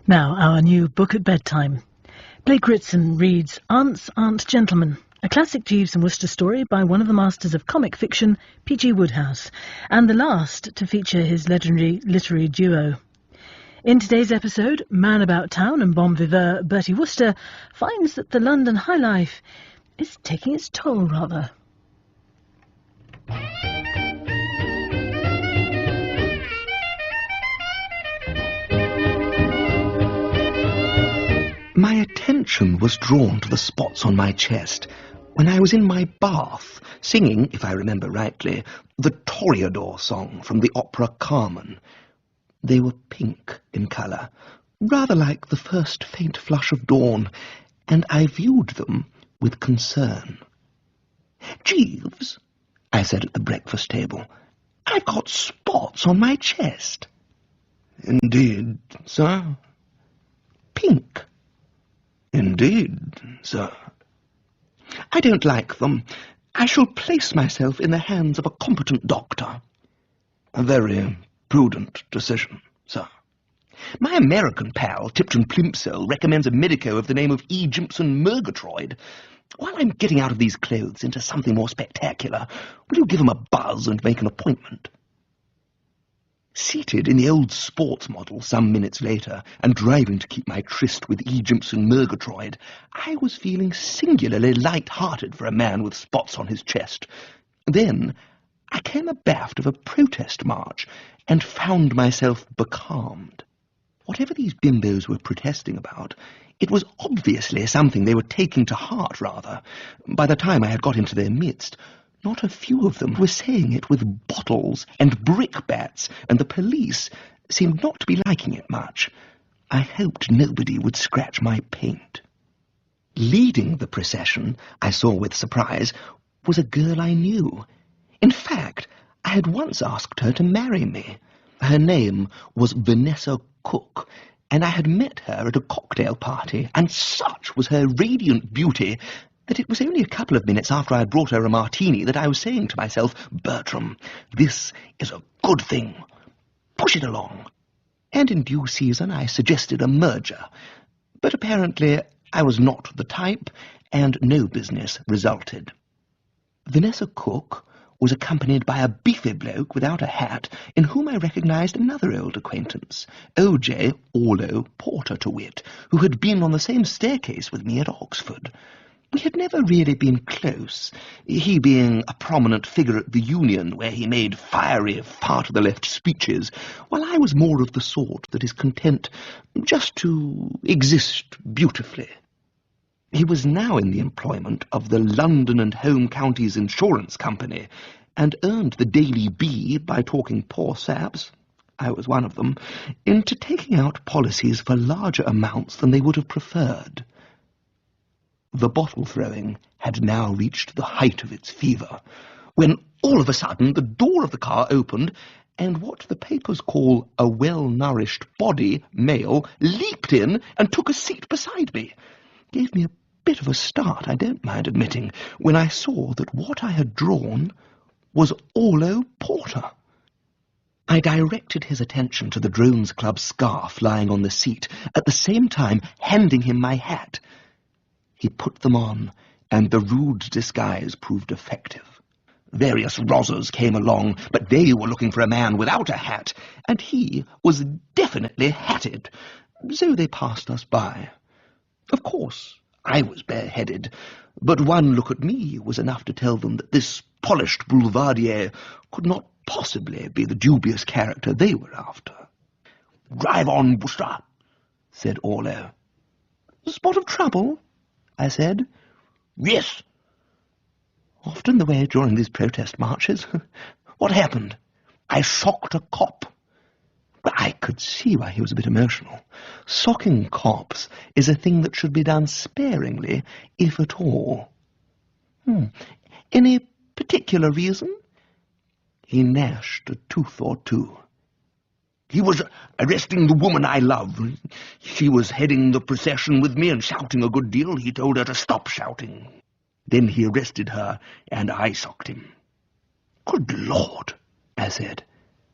Now, our new book at bedtime. Blake Ritson reads Aunt Gentleman, a classic Jeeves and Wooster story by one of the masters of comic fiction, P.G. Wodehouse, and the last to feature his legendary literary duo. In today's episode, man about town and bon vivant Bertie Wooster finds that the London high life is taking its toll, rather. My attention was drawn to the spots on my chest when I was in my bath, singing, if I remember rightly, the Toreador song from the opera Carmen. They were pink in colour, rather like the first faint flush of dawn, and I viewed them with concern. "Jeeves," I said at the breakfast table, "I've got spots on my chest." "Indeed, sir?" "Pink." "Indeed, sir." "I don't like them. I shall place myself in the hands of a competent doctor." "A very prudent decision, sir." "My American pal, Tipton Plimsoll, recommends a medico of the name of E. Jimpson Murgatroyd. While I'm getting out of these clothes into something more spectacular, will you give him a buzz and make an appointment?" Seated in the old sports model some minutes later, and driving to keep my tryst with E. Jimpson Murgatroyd, I was feeling singularly light-hearted for a man with spots on his chest. Then I came abaft of a protest march and found myself becalmed. Whatever these bimbos were protesting about, it was obviously something they were taking to heart, rather. By the time I had got into their midst, not a few of them were saying it with bottles and brickbats, and the police seemed not to be liking it much. I hoped nobody would scratch my paint. Leading the procession, I saw with surprise, was a girl I knew. In fact, I had once asked her to marry me. Her name was Vanessa Cook, and I had met her at a cocktail party, and such was her radiant beauty that it was only a couple of minutes after I had brought her a martini that I was saying to myself, "Bertram, this is a good thing. Push it along." And in due season I suggested a merger. But apparently I was not the type, and no business resulted. Vanessa Cook was accompanied by a beefy bloke without a hat, in whom I recognised another old acquaintance, O.J. Orlo Porter to wit, who had been on the same staircase with me at Oxford. We had never really been close, he being a prominent figure at the Union, where he made fiery, far-to-the-left speeches, while I was more of the sort that is content just to exist beautifully. He was now in the employment of the London and Home Counties Insurance Company, and earned the Daily Bee by talking poor saps, I was one of them, into taking out policies for larger amounts than they would have preferred. The bottle-throwing had now reached the height of its fever, when all of a sudden the door of the car opened, and what the papers call a well-nourished body, male, leaped in and took a seat beside me. Gave me a bit of a start, I don't mind admitting, when I saw that what I had drawn was Orlo Porter. I directed his attention to the Drones Club scarf lying on the seat, at the same time handing him my hat. He put them on, and the rude disguise proved effective. Various rozzers came along, but they were looking for a man without a hat, and he was definitely hatted, so they passed us by. Of course, I was bareheaded, but one look at me was enough to tell them that this polished boulevardier could not possibly be the dubious character they were after. "Drive on, Wooster," said Orlo. "A spot of trouble?" I said. "Yes." "Often the way during these protest marches. What happened?" "I socked a cop." I could see why he was a bit emotional. Socking cops is a thing that should be done sparingly, if at all. Any particular reason?" He gnashed a tooth or two. "He was arresting the woman I love. She was heading the procession with me and shouting a good deal. He told her to stop shouting. Then he arrested her, and I socked him." "Good Lord," I said.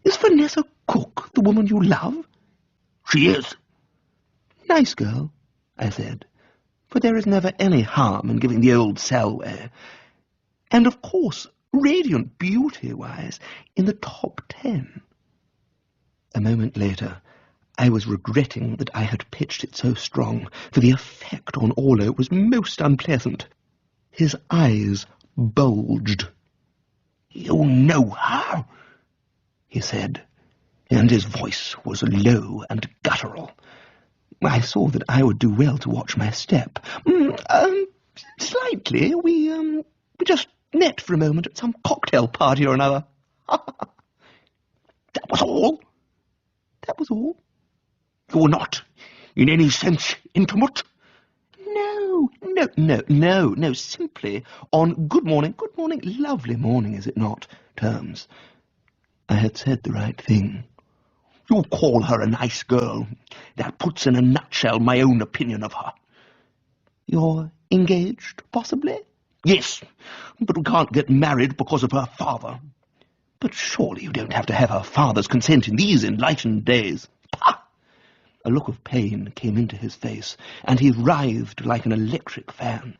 "Is Vanessa Cook the woman you love?" "She is." Nice girl, I said, for there is never any harm in giving the old Selway. And, of course, radiant beauty-wise, in the top 10. A moment later, I was regretting that I had pitched it so strong, for the effect on Orlo was most unpleasant. His eyes bulged. "You know her," he said, and his voice was low and guttural. I saw that I would do well to watch my step. Slightly. We just met for a moment at some cocktail party or another." "That was all?" "That was all." "You're not, in any sense, intimate?" No, simply on good morning, lovely morning, is it not, terms. I had said the right thing. "You call her a nice girl. That puts in a nutshell my own opinion of her." "You're engaged, possibly?" "Yes, but we can't get married because of her father." "But surely you don't have to have her father's consent in these enlightened days." "Pah!" A look of pain came into his face, and he writhed like an electric fan.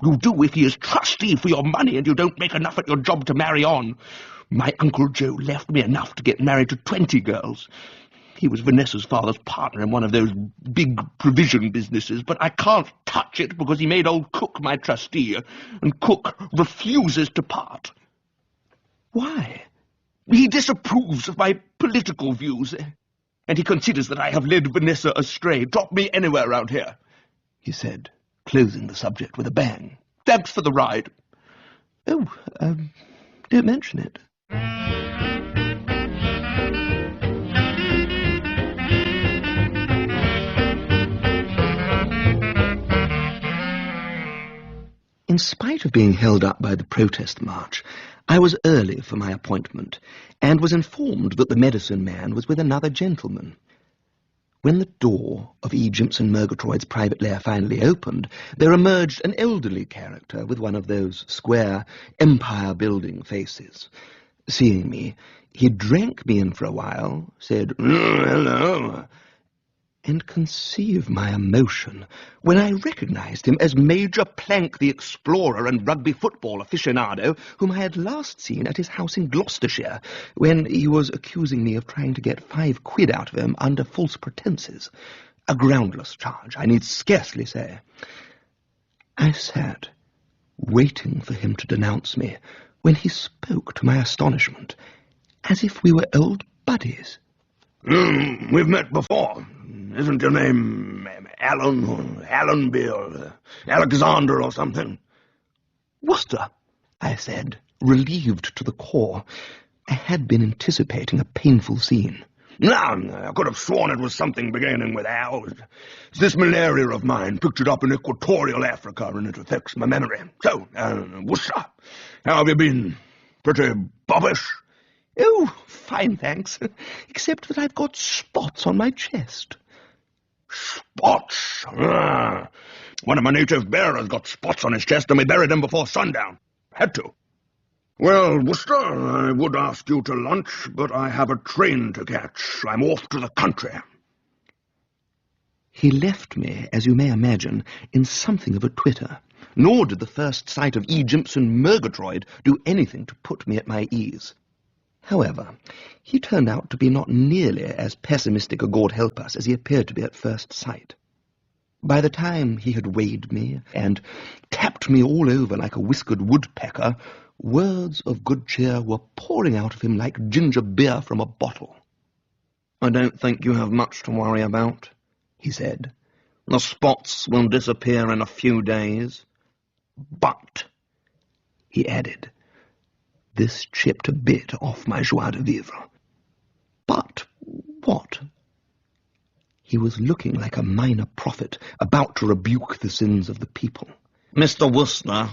"You do if he is trustee for your money and you don't make enough at your job to marry on. My Uncle Joe left me enough to get married to 20 girls. He was Vanessa's father's partner in one of those big provision businesses, but I can't touch it because he made old Cook my trustee, and Cook refuses to part." "Why?" "He disapproves of my political views, and he considers that I have led Vanessa astray. Drop me anywhere around here," he said, closing the subject with a bang. "Thanks for the ride." "Oh, don't mention it." In spite of being held up by the protest march, I was early for my appointment, and was informed that the medicine man was with another gentleman. When the door of E. Jeeves and Murgatroyd's private lair finally opened, there emerged an elderly character with one of those square, empire-building faces. Seeing me, he drank me in for a while, said, "Hello," and conceive my emotion when I recognized him as Major Plank, the explorer and rugby football aficionado, whom I had last seen at his house in Gloucestershire, when he was accusing me of trying to get 5 quid out of him under false pretences. A groundless charge, I need scarcely say. I sat, waiting for him to denounce me, when he spoke, to my astonishment, as if we were old buddies. "We've met before. Isn't your name Alan or Allenby or Alexander or something?" "Wooster," I said, relieved to the core. I had been anticipating a painful scene. "I could have sworn it was something beginning with Al. It's this malaria of mine, pictured up in equatorial Africa, and it affects my memory. So, Wooster, how have you been? Pretty bobbish?" "Oh, fine, thanks, except that I've got spots on my chest." "Spots? One of my native bearers got spots on his chest, and we buried him before sundown. Had to. Well, Wooster, I would ask you to lunch, but I have a train to catch. I'm off to the country." He left me, as you may imagine, in something of a twitter, nor did the first sight of E. Jeeves and Murgatroyd do anything to put me at my ease. However, he turned out to be not nearly as pessimistic a God help us as he appeared to be at first sight. By the time he had weighed me and tapped me all over like a whiskered woodpecker, words of good cheer were pouring out of him like ginger beer from a bottle. "I don't think you have much to worry about," he said. "The spots will disappear in a few days. But," he added, this chipped a bit off my joie de vivre. "But what?" He was looking like a minor prophet, about to rebuke the sins of the people. "Mr. Wooster,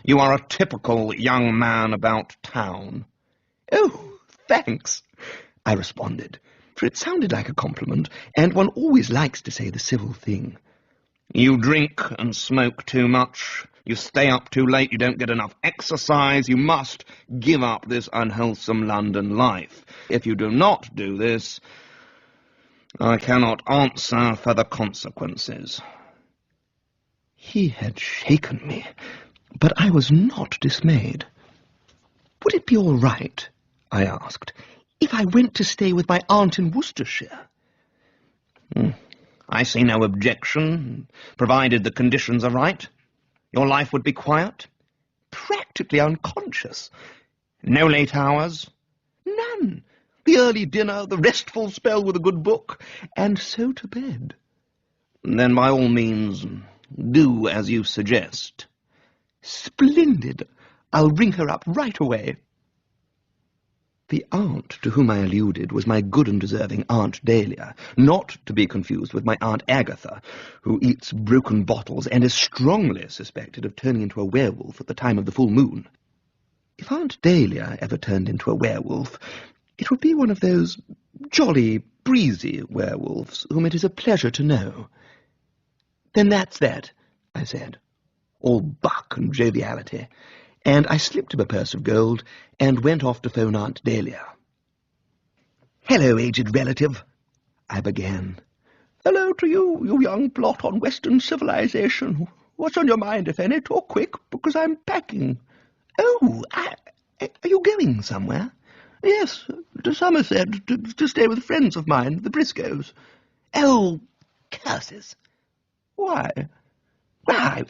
you are a typical young man about town." "Oh, thanks," I responded, for it sounded like a compliment, and one always likes to say the civil thing. "You drink and smoke too much. You stay up too late, you don't get enough exercise. You must give up this unwholesome London life. If you do not do this, I cannot answer for the consequences. He had shaken me, but I was not dismayed. Would it be all right, I asked, if I went to stay with my aunt in Worcestershire? I see no objection, provided the conditions are right. Your life would be quiet, practically unconscious. No late hours, none. The early dinner, the restful spell with a good book, and so to bed. Then by all means, do as you suggest. Splendid. I'll ring her up right away. The aunt to whom I alluded was my good and deserving Aunt Dahlia, not to be confused with my Aunt Agatha, who eats broken bottles and is strongly suspected of turning into a werewolf at the time of the full moon. If Aunt Dahlia ever turned into a werewolf, it would be one of those jolly, breezy werewolves whom it is a pleasure to know. Then that's that, I said, all buck and joviality, and I slipped him a purse of gold and went off to phone Aunt Dahlia. "Hello, aged relative," I began. "Hello to you, you young blot on Western civilization. What's on your mind, if any? Talk quick, because I'm packing." "Oh, are you going somewhere?" "Yes, to Somerset, to stay with friends of mine, the Briscoes." "Oh, curses." "Why?" "Well,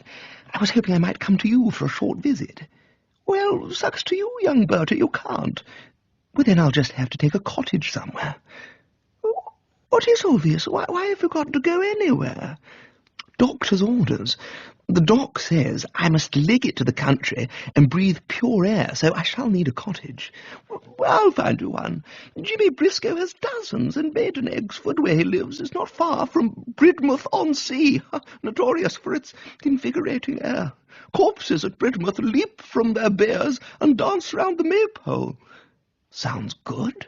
I was hoping I might come to you for a short visit." "Well, sucks to you, young Bertie, you can't." "Well, then I'll just have to take a cottage somewhere." "What is all this? Why have you got to go anywhere?" "Doctor's orders. The doc says I must leg it to the country and breathe pure air, so I shall need a cottage." "Well, I'll find you one. Jimmy Briscoe has dozens, and Maiden Eggesford, where he lives, is not far from Bridmouth-on-Sea, notorious for its invigorating air. Corpses at Bridmouth leap from their biers and dance round the maypole." "Sounds good."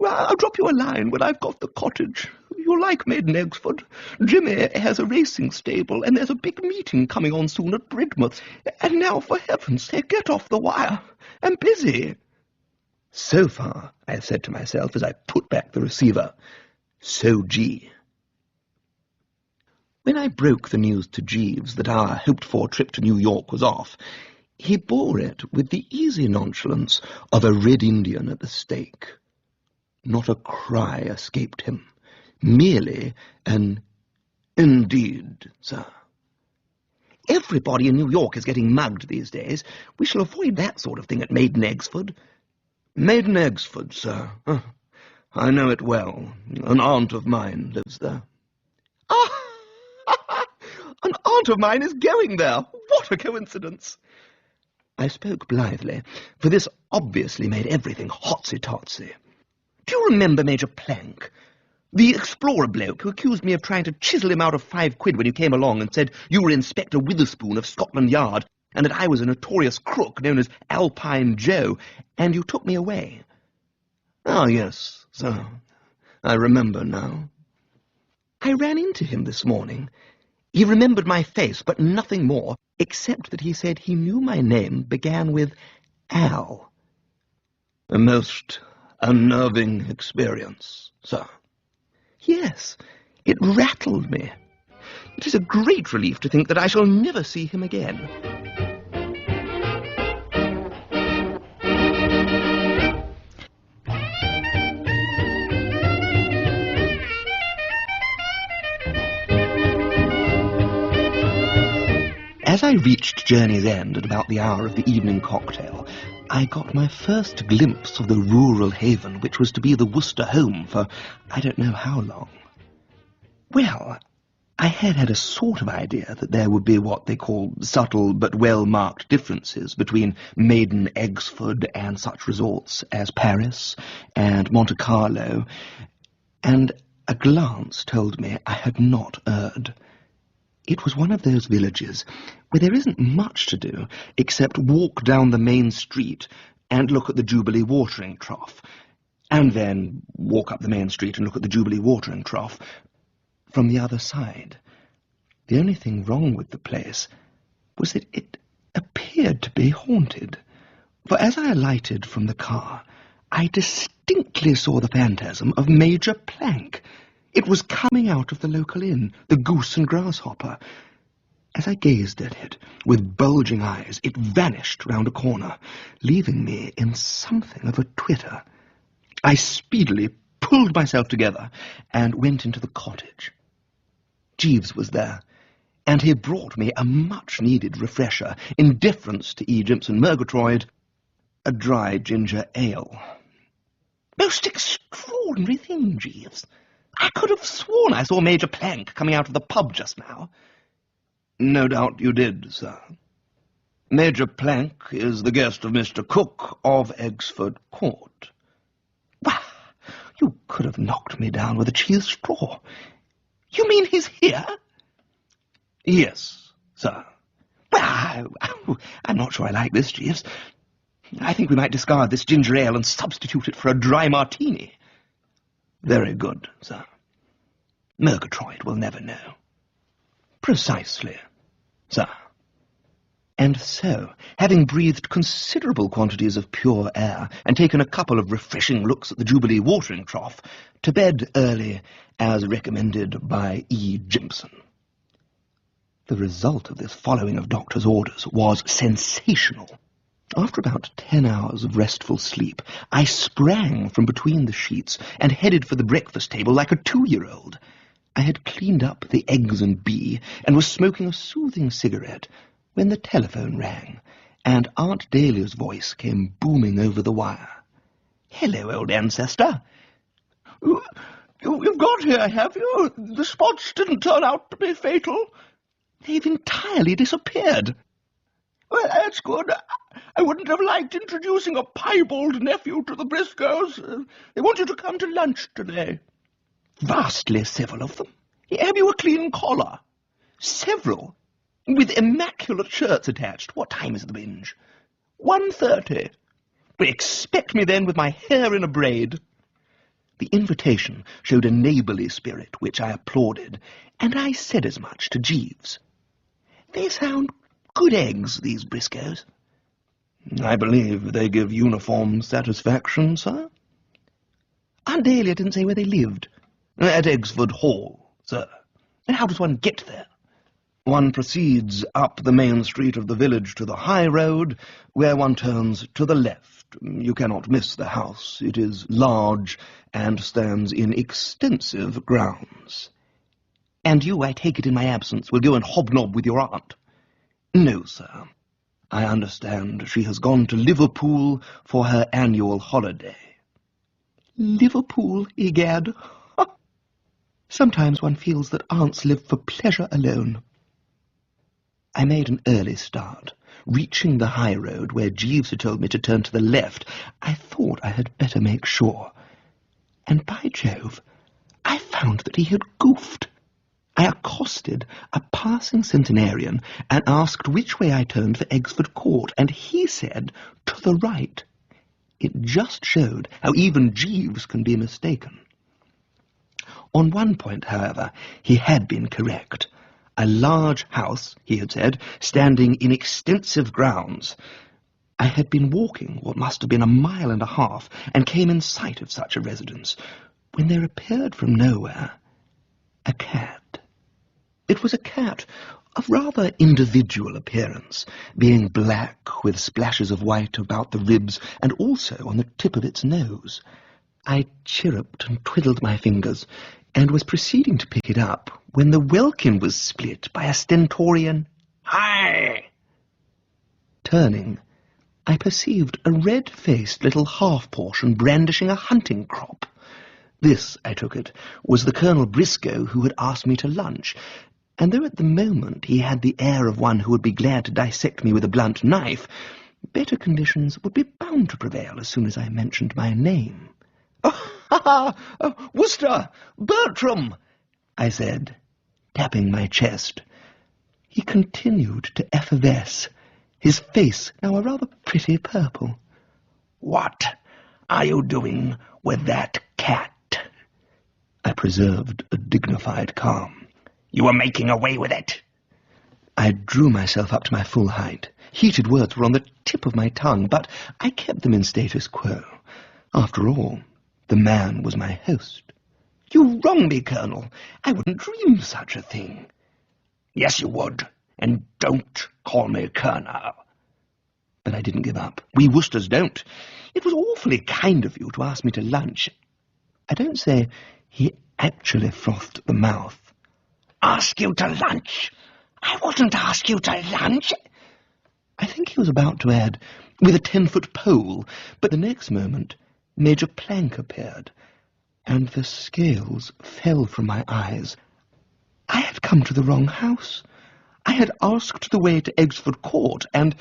"Well, I'll drop you a line when I've got the cottage. You'll like Maiden Eggesford. Jimmy has a racing stable, and there's a big meeting coming on soon at Bridmouth. And now, for heaven's sake, get off the wire. I'm busy." So far, I said to myself as I put back the receiver, so gee. When I broke the news to Jeeves that our hoped-for trip to New York was off, he bore it with the easy nonchalance of a Red Indian at the stake. Not a cry escaped him. Merely an "Indeed, sir." "Everybody in New York is getting mugged these days. We shall avoid that sort of thing at Maiden Eggesford." "Maiden Eggesford, sir? I know it well. An aunt of mine lives there." "Ah! An aunt of mine is going there. What a coincidence!" I spoke blithely, for this obviously made everything hotsy-totsy. "Do you remember Major Plank? The explorer bloke who accused me of trying to chisel him out of £5 when you came along and said you were Inspector Witherspoon of Scotland Yard and that I was a notorious crook known as Alpine Joe, and you took me away." "Ah, yes, sir. I remember now." "I ran into him this morning. He remembered my face, but nothing more, except that he said he knew my name began with Al." "A most unnerving experience, sir." "Yes, it rattled me. It is a great relief to think that I shall never see him again." As I reached Journey's End at about the hour of the evening cocktail, I got my first glimpse of the rural haven which was to be the Wooster home for I don't know how long. Well, I had a sort of idea that there would be what they call subtle but well-marked differences between Maiden Eggesford and such resorts as Paris and Monte Carlo, and a glance told me I had not erred. It was one of those villages where there isn't much to do except walk down the main street and look at the Jubilee watering trough, and then walk up the main street and look at the Jubilee watering trough from the other side. The only thing wrong with the place was that it appeared to be haunted, for as I alighted from the car, I distinctly saw the phantasm of Major Plank. It was coming out of the local inn, the Goose and Grasshopper. As I gazed at it, with bulging eyes, it vanished round a corner, leaving me in something of a twitter. I speedily pulled myself together and went into the cottage. Jeeves was there, and he brought me a much-needed refresher, in deference to Jeeves and Murgatroyd, a dry ginger ale. Most extraordinary thing, Jeeves. I could have sworn I saw Major Plank coming out of the pub just now. No doubt you did, sir. Major Plank is the guest of Mr. Cook of Eggesford Court. Why, you could have knocked me down with a cheese straw. You mean he's here? Yes, sir. Well, I'm not sure I like this, Jeeves. I think we might discard this ginger ale and substitute it for a dry martini. Very good, sir. Murgatroyd will never know. Precisely, sir. And so, having breathed considerable quantities of pure air and taken a couple of refreshing looks at the Jubilee watering trough, to bed early, as recommended by E. Jimpson. The result of this following of doctor's orders was sensational. After about 10 hours of restful sleep, I sprang from between the sheets and headed for the breakfast table like a 2-year-old. I had cleaned up the eggs and bee and was smoking a soothing cigarette when the telephone rang, and Aunt Dahlia's voice came booming over the wire. "Hello, old ancestor." You've got here, have you? The spots didn't turn out to be fatal." "They've entirely disappeared." "Well, that's good. I wouldn't have liked introducing a piebald nephew to the Briscoes. They want you to come to lunch today." "Vastly civil of them. Have you a clean collar?" "Several. With immaculate shirts attached. What time is the binge?" 1:30. "Expect me then with my hair in a braid." The invitation showed a neighbourly spirit, which I applauded, and I said as much to Jeeves. "They sound good eggs, these Briscoes." "I believe they give uniform satisfaction, sir." "Aunt Dahlia didn't say where they lived." "At Eggesford Hall, sir." "And how does one get there?" "One proceeds up the main street of the village to the high road, where one turns to the left. You cannot miss the house. It is large and stands in extensive grounds." "And you, I take it in my absence, will go and hobnob with your aunt?" "No, sir. I understand she has gone to Liverpool for her annual holiday." "Liverpool, egad! Sometimes one feels that aunts live for pleasure alone." I made an early start. Reaching the high road where Jeeves had told me to turn to the left, I thought I had better make sure. And by Jove, I found that he had goofed. I accosted a passing centenarian and asked which way I turned for Eggesford Court, and he said, to the right. It just showed how even Jeeves can be mistaken. On one point, however, he had been correct. A large house, he had said, standing in extensive grounds. I had been walking what must have been a mile and a half, and came in sight of such a residence, when there appeared from nowhere a cat. It was a cat of rather individual appearance, being black with splashes of white about the ribs and also on the tip of its nose. I chirruped and twiddled my fingers, and was proceeding to pick it up when the welkin was split by a stentorian "Hi!" Turning, I perceived a red-faced little half-portion brandishing a hunting crop. This, I took it, was the Colonel Briscoe who had asked me to lunch, and though at the moment he had the air of one who would be glad to dissect me with a blunt knife, better conditions would be bound to prevail as soon as I mentioned my name. "Wooster! Bertram!" I said, tapping my chest. He continued to effervesce, his face now a rather pretty purple. "What are you doing with that cat?" I preserved a dignified calm. "You were making away with it." I drew myself up to my full height. Heated words were on the tip of my tongue, but I kept them in status quo. After all, the man was my host. "You wrong me, Colonel. I wouldn't dream such a thing." "Yes, you would. And don't call me Colonel." But I didn't give up. We Woosters don't. It was awfully kind of you to ask me to lunch. I don't say he actually frothed the mouth. "Ask you to lunch? I wouldn't ask you to lunch." I think he was about to add, "with a 10-foot pole," but the next moment Major Plank appeared, and the scales fell from my eyes. I had come to the wrong house. I had asked the way to Eggesford Court, and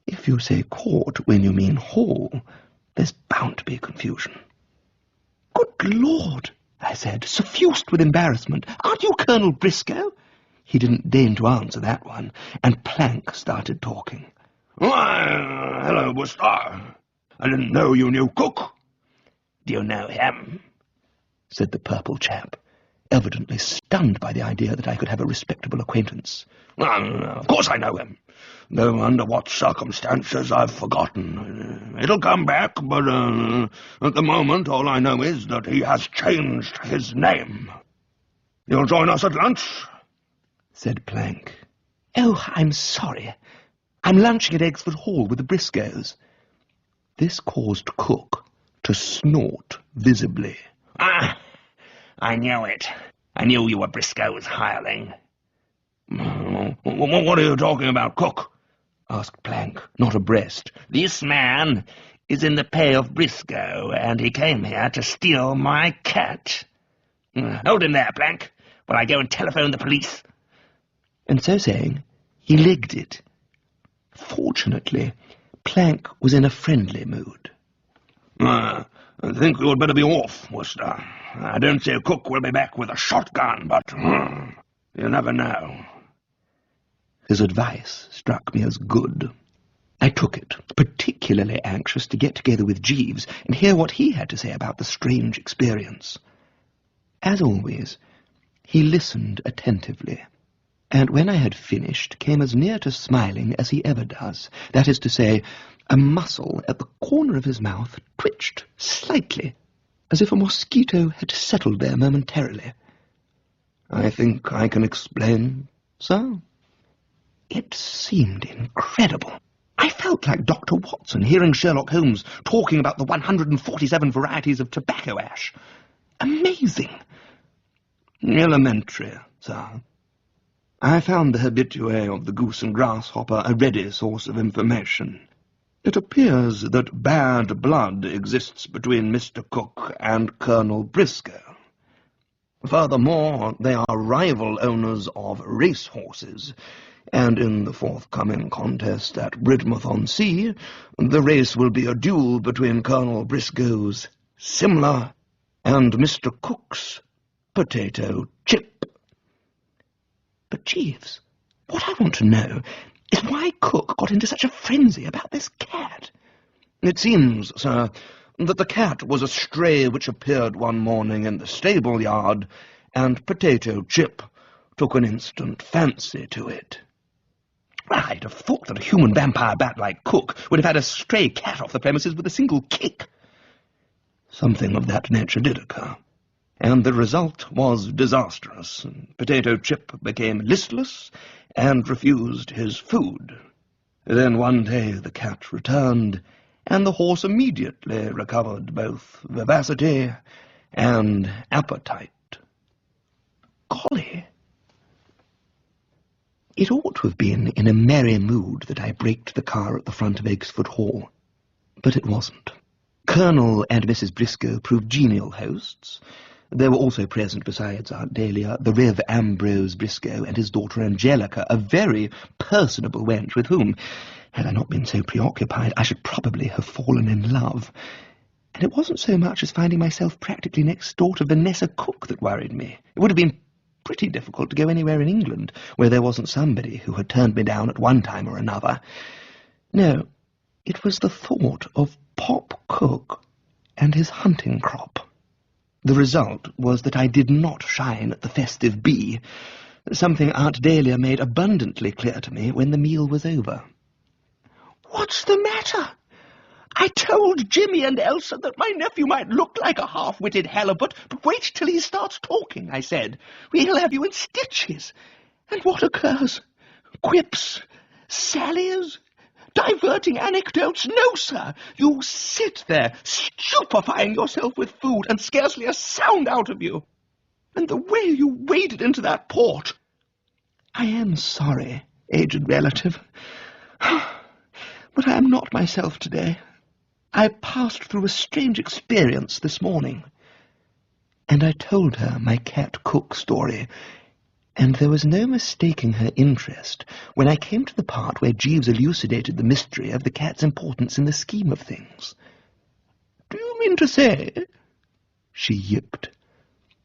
if you say court when you mean hall, there's bound to be confusion. "Good Lord," I said, suffused with embarrassment. "Aren't you Colonel Briscoe?" He didn't deign to answer that one, and Plank started talking. "Why, hello, Wooster. I didn't know you knew Cook." "Do you know him?" said the purple chap, evidently stunned by the idea that I could have a respectable acquaintance. Of course I know him, though under what circumstances I've forgotten. It'll come back, but at the moment all I know is that he has changed his name." "You'll join us at lunch?" said Plank. "Oh, I'm sorry. I'm lunching at Eggesford Hall with the Briscoes." This caused Cook to snort visibly. "Ah, I knew it. I knew you were Briscoe's hireling." "What are you talking about, Cook?" asked Plank, not abreast. "This man is in the pay of Briscoe, and he came here to steal my cat. Hold him there, Plank, while I go and telephone the police." And so saying, he legged it. Fortunately, Plank was in a friendly mood. "I think you had better be off, Wooster. I don't say Cook will be back with a shotgun, but you never know." His advice struck me as good. I took it, particularly anxious to get together with Jeeves and hear what he had to say about the strange experience. As always, he listened attentively, and when I had finished, came as near to smiling as he ever does. That is to say, a muscle at the corner of his mouth twitched slightly, as if a mosquito had settled there momentarily. "I think I can explain, sir?" It seemed incredible. I felt like Dr. Watson hearing Sherlock Holmes talking about the 147 varieties of tobacco ash. Amazing. "Elementary, sir. I found the habitué of the Goose and Grasshopper a ready source of information. It appears that bad blood exists between Mr. Cook and Colonel Briscoe. Furthermore, they are rival owners of racehorses, and in the forthcoming contest at Bridmouth-on-Sea, the race will be a duel between Colonel Briscoe's Simla and Mr. Cook's Potato Chip." But, Jeeves, what I want to know is why Cook got into such a frenzy about this cat. "It seems, sir, that the cat was a stray which appeared one morning in the stable yard, and Potato Chip took an instant fancy to it." I'd have thought that a human vampire bat like Cook would have had a stray cat off the premises with a single kick. Something of that nature did occur, and the result was disastrous. Potato Chip became listless and refused his food. Then one day the cat returned, and the horse immediately recovered both vivacity and appetite. Golly! It ought to have been in a merry mood that I braked the car at the front of Eggesford Hall, but it wasn't. Colonel and Mrs. Briscoe proved genial hosts. There were also present, besides Aunt Dahlia, the Rev. Ambrose Briscoe and his daughter Angelica, a very personable wench with whom, had I not been so preoccupied, I should probably have fallen in love. And it wasn't so much as finding myself practically next door to Vanessa Cook that worried me. It would have been pretty difficult to go anywhere in England where there wasn't somebody who had turned me down at one time or another. No, it was the thought of Pop Cook and his hunting crop. The result was that I did not shine at the festive bee, something Aunt Dahlia made abundantly clear to me when the meal was over. "What's the matter? I told Jimmy and Elsa that my nephew might look like a half-witted halibut, but wait till he starts talking, I said. We'll have you in stitches. And what occurs? Quips, sallies, diverting anecdotes? No, sir. You sit there, stupefying yourself with food and scarcely a sound out of you. And the way you waded into that port. I am sorry, aged relative, but I am not myself today. I passed through a strange experience this morning. And I told her my cat Cook story, and there was no mistaking her interest when I came to the part where Jeeves elucidated the mystery of the cat's importance in the scheme of things. "Do you mean to say," she yipped,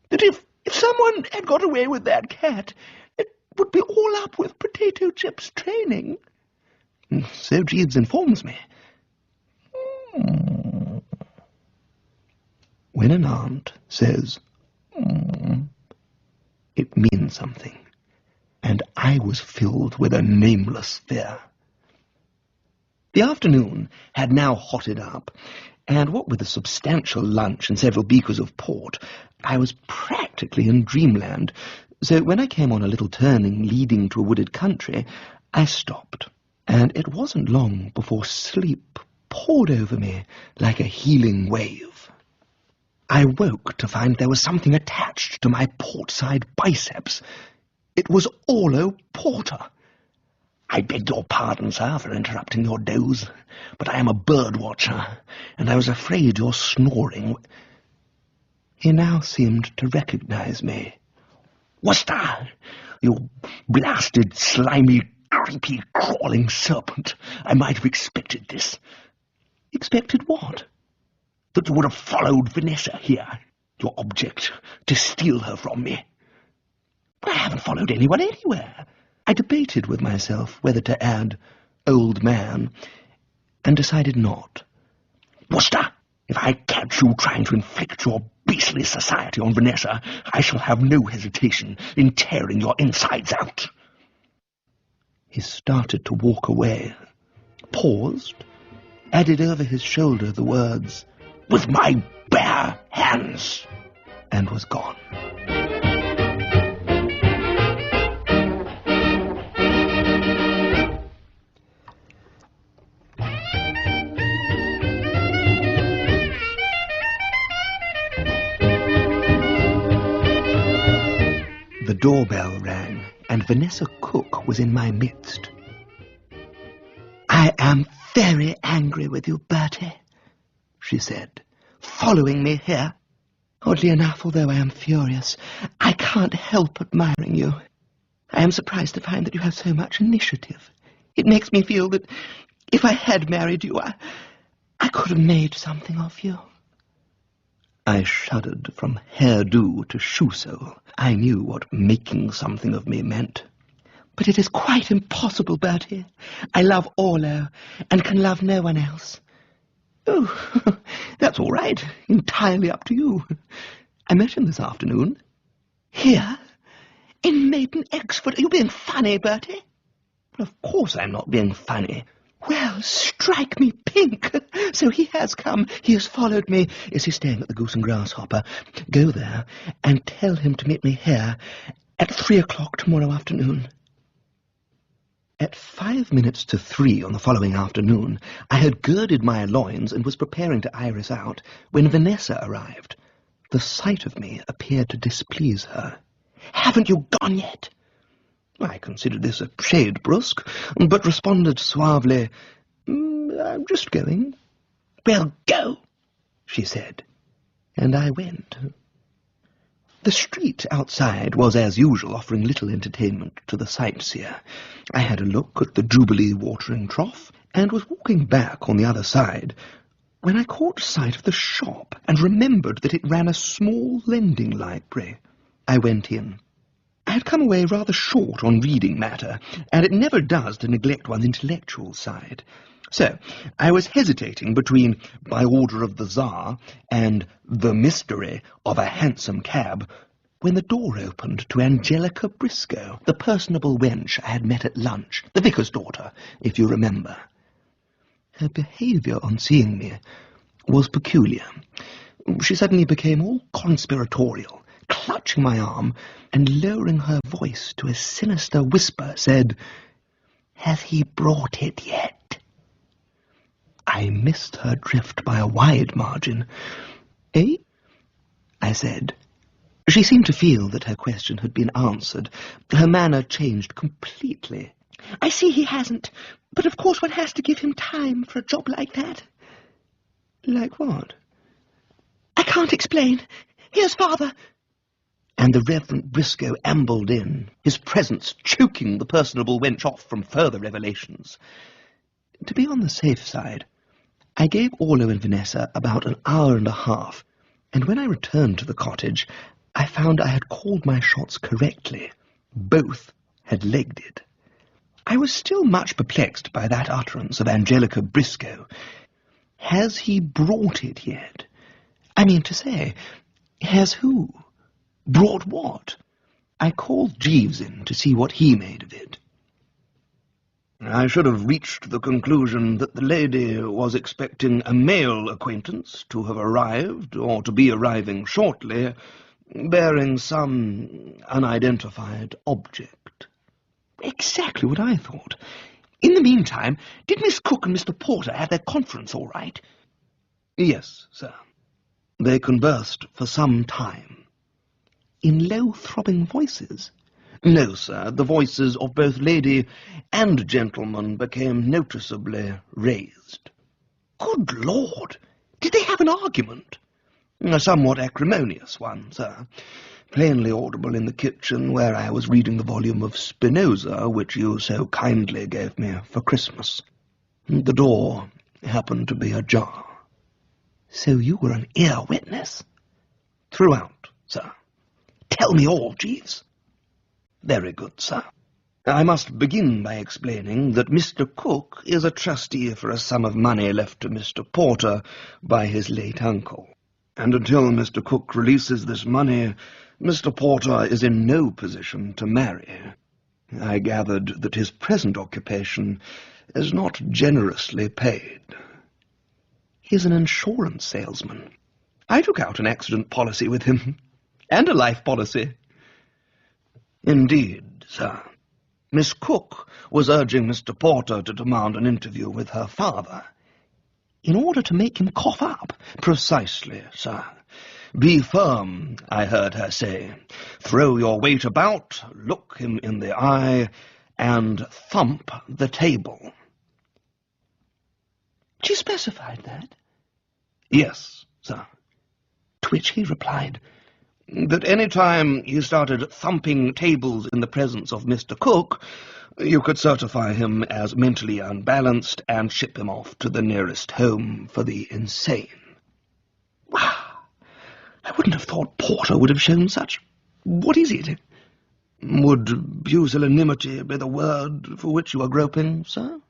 "that if someone had got away with that cat, it would be all up with Potato Chip's training?" "So Jeeves informs me." When an aunt says, it means something, and I was filled with a nameless fear. The afternoon had now hotted up, and what with a substantial lunch and several beakers of port, I was practically in dreamland, so when I came on a little turning leading to a wooded country, I stopped, and it wasn't long before sleep poured over me like a healing wave. I woke to find there was something attached to my portside biceps. It was Orlo Porter. "I beg your pardon, sir, for interrupting your doze, but I am a bird watcher, and I was afraid your snoring—" He now seemed to recognize me. "Wooster, you blasted, slimy, creepy, crawling serpent. I might have expected this." "Expected what?" "That you would have followed Vanessa here, your object, to steal her from me." "I haven't followed anyone anywhere." I debated with myself whether to add old man, and decided not. "Wooster, if I catch you trying to inflict your beastly society on Vanessa, I shall have no hesitation in tearing your insides out." He started to walk away, paused, added over his shoulder the words, "With my bare hands," and was gone. The doorbell rang, and Vanessa Cook was in my midst. "I am very angry with you, Bertie," she said, "following me here. Oddly enough, although I am furious, I can't help admiring you. I am surprised to find that you have so much initiative. It makes me feel that if I had married you, I could have made something of you." I shuddered from hairdo to shoe-sole. I knew what making something of me meant. "But it is quite impossible, Bertie. I love Orlo, and can love no one else." "Oh, that's all right. Entirely up to you. I met him this afternoon." "Here? In Maiden Eggesford? Are you being funny, Bertie?" "Well, of course I'm not being funny." "Well, strike me pink. So he has come. He has followed me. Is he staying at the Goose and Grasshopper? Go there and tell him to meet me here at 3 o'clock tomorrow afternoon." At 5 minutes to 3 on the following afternoon, I had girded my loins and was preparing to iris out when Vanessa arrived. The sight of me appeared to displease her. "Haven't you gone yet?" I considered this a shade brusque, but responded suavely, "I'm just going." "Well, go," she said, and I went. The street outside was, as usual, offering little entertainment to the sightseer. I had a look at the Jubilee watering trough, and was walking back on the other side, when I caught sight of the shop, and remembered that it ran a small lending library. I went in. I had come away rather short on reading matter, and it never does to neglect one's intellectual side. So I was hesitating between By Order of the Tsar and The Mystery of a Hansom Cab, when the door opened to Angelica Briscoe, the personable wench I had met at lunch, the vicar's daughter, if you remember. Her behaviour on seeing me was peculiar. She suddenly became all conspiratorial, clutching my arm and lowering her voice to a sinister whisper, said, "Has he brought it yet?" I missed her drift by a wide margin. "Eh?" I said. She seemed to feel that her question had been answered. Her manner changed completely. "I see he hasn't, but of course one has to give him time for a job like that." "Like what?" "I can't explain. Here's Father." And the Reverend Briscoe ambled in, his presence choking the personable wench off from further revelations. To be on the safe side, I gave Orlo and Vanessa about an hour and a half, and when I returned to the cottage, I found I had called my shots correctly. Both had legged it. I was still much perplexed by that utterance of Angelica Briscoe. Has he brought it yet? I mean to say, has who? Brought what? I called Jeeves in to see what he made of it. "I should have reached the conclusion that the lady was expecting a male acquaintance to have arrived, or to be arriving shortly, bearing some unidentified object." Exactly what I thought. In the meantime, did Miss Cook and Mr. Porter have their conference all right? "Yes, sir. They conversed for some time." In low, throbbing voices? "No, sir. The voices of both lady and gentleman became noticeably raised." "Good Lord! Did they have an argument?" "A somewhat acrimonious one, sir. Plainly audible in the kitchen where I was reading the volume of Spinoza which you so kindly gave me for Christmas. The door happened to be ajar." "So you were an ear witness?" "Throughout, sir. Tell me all, Jeeves." "Very good, sir. I must begin by explaining that Mr. Cook is a trustee for a sum of money left to Mr. Porter by his late uncle. And until Mr. Cook releases this money, Mr. Porter is in no position to marry. I gathered that his present occupation is not generously paid." "He's an insurance salesman. I took out an accident policy with him, and a life policy." "Indeed, sir. Miss Cook was urging Mr. Porter to demand an interview with her father." "In order to make him cough up?" "Precisely, sir. Be firm, I heard her say. Throw your weight about, look him in the eye, and thump the table." "She specified that?" "Yes, sir." To which he replied that any time he started thumping tables in the presence of Mr. Cook, you could certify him as mentally unbalanced and ship him off to the nearest home for the insane. Wow! I wouldn't have thought Porter would have shown such... What is it? Would pusillanimity be the word for which you are groping, sir?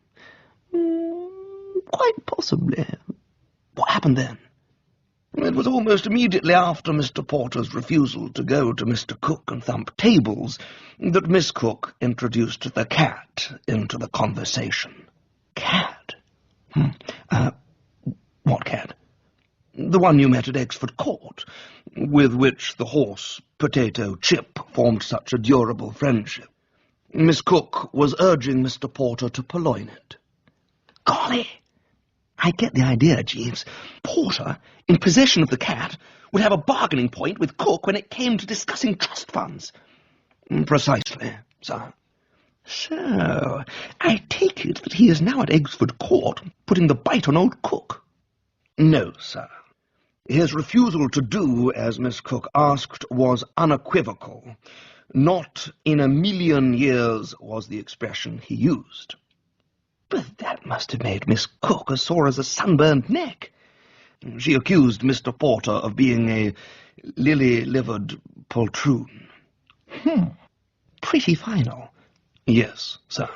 Quite possibly. What happened then? It was almost immediately after Mr. Porter's refusal to go to Mr. Cook and thump tables that Miss Cook introduced the cat into the conversation. Cat? What cat? The one you met at Eggesford Court, with which the horse, Potato Chip, formed such a durable friendship. Miss Cook was urging Mr. Porter to purloin it. Golly! I get the idea, Jeeves. Porter, in possession of the cat, would have a bargaining point with Cook when it came to discussing trust funds. Precisely, sir. So, I take it that he is now at Eggesford Court, putting the bite on old Cook. No, sir. His refusal to do as Miss Cook asked was unequivocal. Not in a million years was the expression he used. But that must have made Miss Cook as sore as a sunburned neck. She accused Mr. Porter of being a lily-livered poltroon. Pretty final. Yes, sir.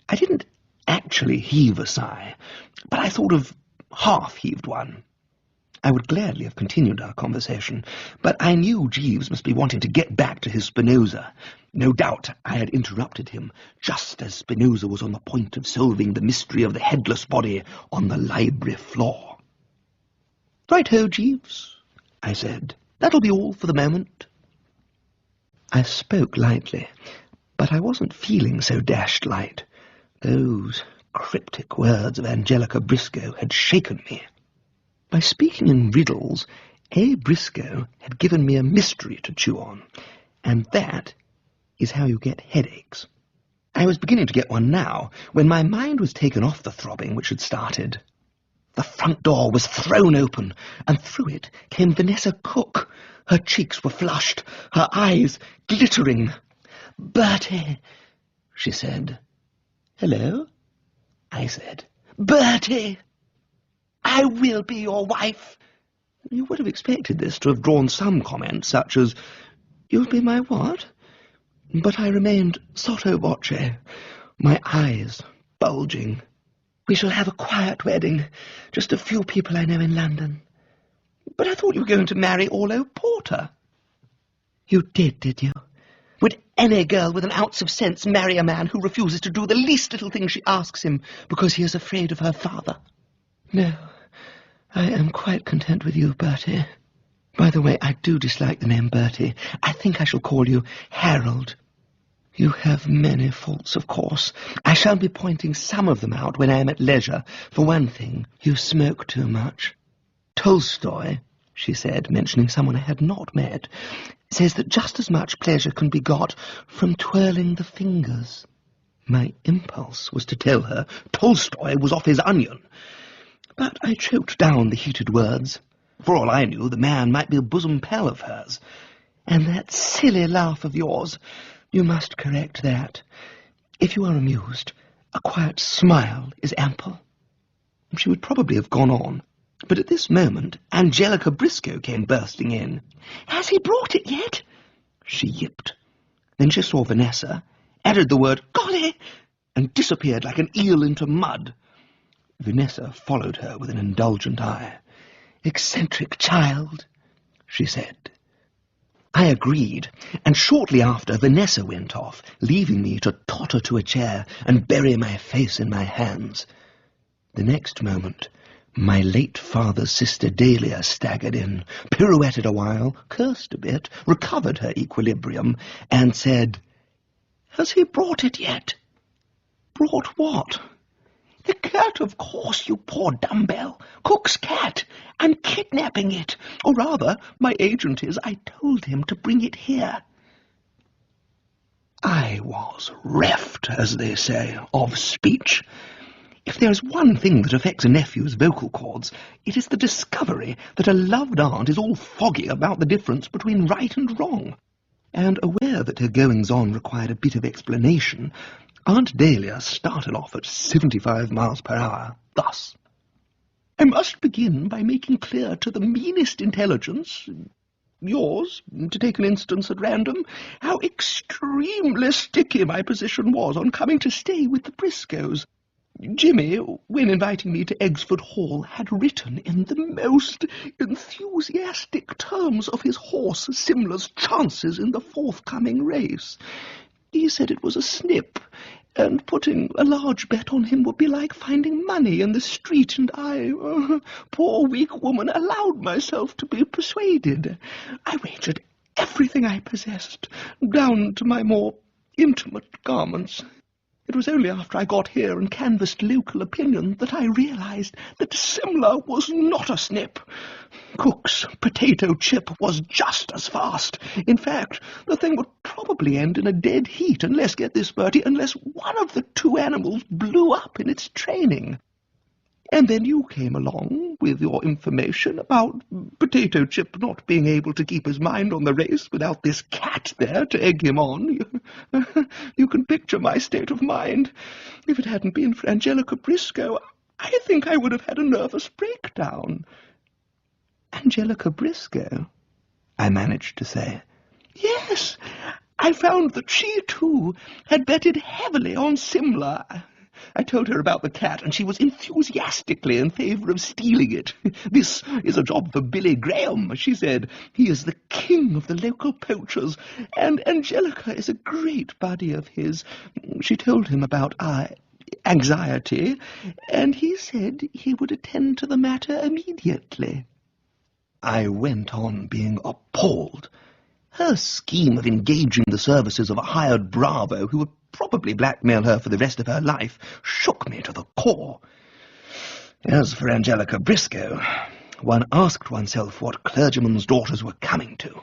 I didn't actually heave a sigh, but I sort of half-heaved one. I would gladly have continued our conversation, but I knew Jeeves must be wanting to get back to his Spinoza. No doubt I had interrupted him, just as Spinoza was on the point of solving the mystery of the headless body on the library floor. "Right-ho, Jeeves," I said. "That'll be all for the moment." I spoke lightly, but I wasn't feeling so dashed light. Those cryptic words of Angelica Briscoe had shaken me. By speaking in riddles, A. Briscoe had given me a mystery to chew on, and that is how you get headaches. I was beginning to get one now, when my mind was taken off the throbbing which had started. The front door was thrown open, and through it came Vanessa Cook. Her cheeks were flushed, her eyes glittering. "Bertie," she said. "Hello?" I said. "Bertie! I will be your wife." You would have expected this to have drawn some comment, such as, "You'll be my what?" But I remained sotto voce, my eyes bulging. "We shall have a quiet wedding, just a few people I know in London." "But I thought you were going to marry Orlo Porter." "You did you? Would any girl with an ounce of sense marry a man who refuses to do the least little thing she asks him because he is afraid of her father?" "No, I am quite content with you, Bertie. By the way, I do dislike the name Bertie. I think I shall call you Harold. You have many faults, of course. I shall be pointing some of them out when I am at leisure. For one thing, you smoke too much. Tolstoy," she said, mentioning someone I had not met, "says that just as much pleasure can be got from twirling the fingers." My impulse was to tell her Tolstoy was off his onion, but I choked down the heated words. For all I knew, the man might be a bosom pal of hers. "And that silly laugh of yours, you must correct that. If you are amused, a quiet smile is ample." She would probably have gone on, but at this moment Angelica Briscoe came bursting in. "Has he brought it yet?" she yipped. Then she saw Vanessa, added the word "golly," and disappeared like an eel into mud. Vanessa followed her with an indulgent eye. "Eccentric child," she said. I agreed, and shortly after Vanessa went off, leaving me to totter to a chair and bury my face in my hands. The next moment, my late father's sister Dahlia staggered in, pirouetted a while, cursed a bit, recovered her equilibrium, and said, "Has he brought it yet?" "Brought what?" "The cat, of course, you poor dumbbell. Cook's cat. I'm kidnapping it. Or rather, my agent is. I told him to bring it here." I was reft, as they say, of speech. If there is one thing that affects a nephew's vocal cords, it is the discovery that a loved aunt is all foggy about the difference between right and wrong. And aware that her goings-on required a bit of explanation, Aunt Dahlia started off at 75 miles per hour, thus. "I must begin by making clear to the meanest intelligence, yours, to take an instance at random, how extremely sticky my position was on coming to stay with the Briscoes. Jimmy, when inviting me to Eggesford Hall, had written in the most enthusiastic terms of his horse Simla's chances in the forthcoming race. He said it was a snip, and putting a large bet on him would be like finding money in the street, and I, poor weak woman, allowed myself to be persuaded. I wagered everything I possessed, down to my more intimate garments. It was only after I got here and canvassed local opinion that I realized that Simla was not a snip. Cook's potato chip was just as fast. In fact, the thing would probably end in a dead heat unless, get this, Bertie, unless one of the two animals blew up in its training. And then you came along with your information about Potato Chip not being able to keep his mind on the race without this cat there to egg him on. You can picture my state of mind. If it hadn't been for Angelica Briscoe, I think I would have had a nervous breakdown." "Angelica Briscoe?" I managed to say. "Yes, I found that she, too, had betted heavily on Simla. I told her about the cat, and she was enthusiastically in favour of stealing it. This is a job for Billy Graham, she said. He is the king of the local poachers, and Angelica is a great buddy of his. She told him about our anxiety, and he said he would attend to the matter immediately. I went on being appalled. Her scheme of engaging the services of a hired bravo who would probably blackmail her for the rest of her life shook me to the core. As for Angelica Briscoe, one asked oneself what clergymen's daughters were coming to.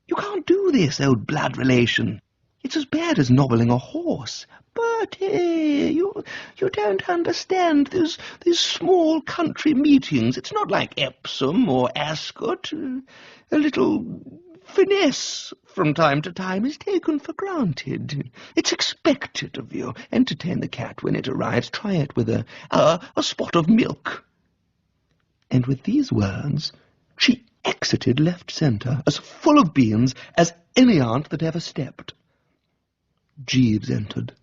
You can't do this, old blood relation. It's as bad as nobbling a horse. But you don't understand. These small country meetings. It's not like Epsom or Ascot. A little finesse from time to time is taken for granted. It's expected of you. Entertain the cat when it arrives. Try it with a spot of milk. And with these words, she exited left centre, as full of beans as any aunt that ever stepped. Jeeves entered.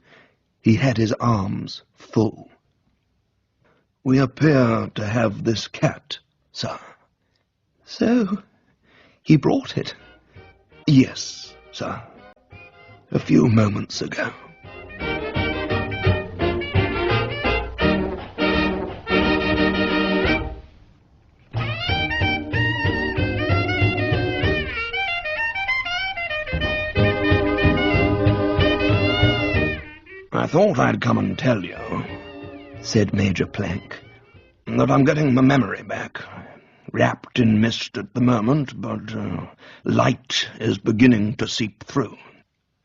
He had his arms full. "We appear to have this cat, sir." "So, he brought it?" "Yes, sir. A few moments ago." "I thought I'd come and tell you," said Major Plank, "that I'm getting my memory back. Wrapped in mist at the moment, but light is beginning to seep through.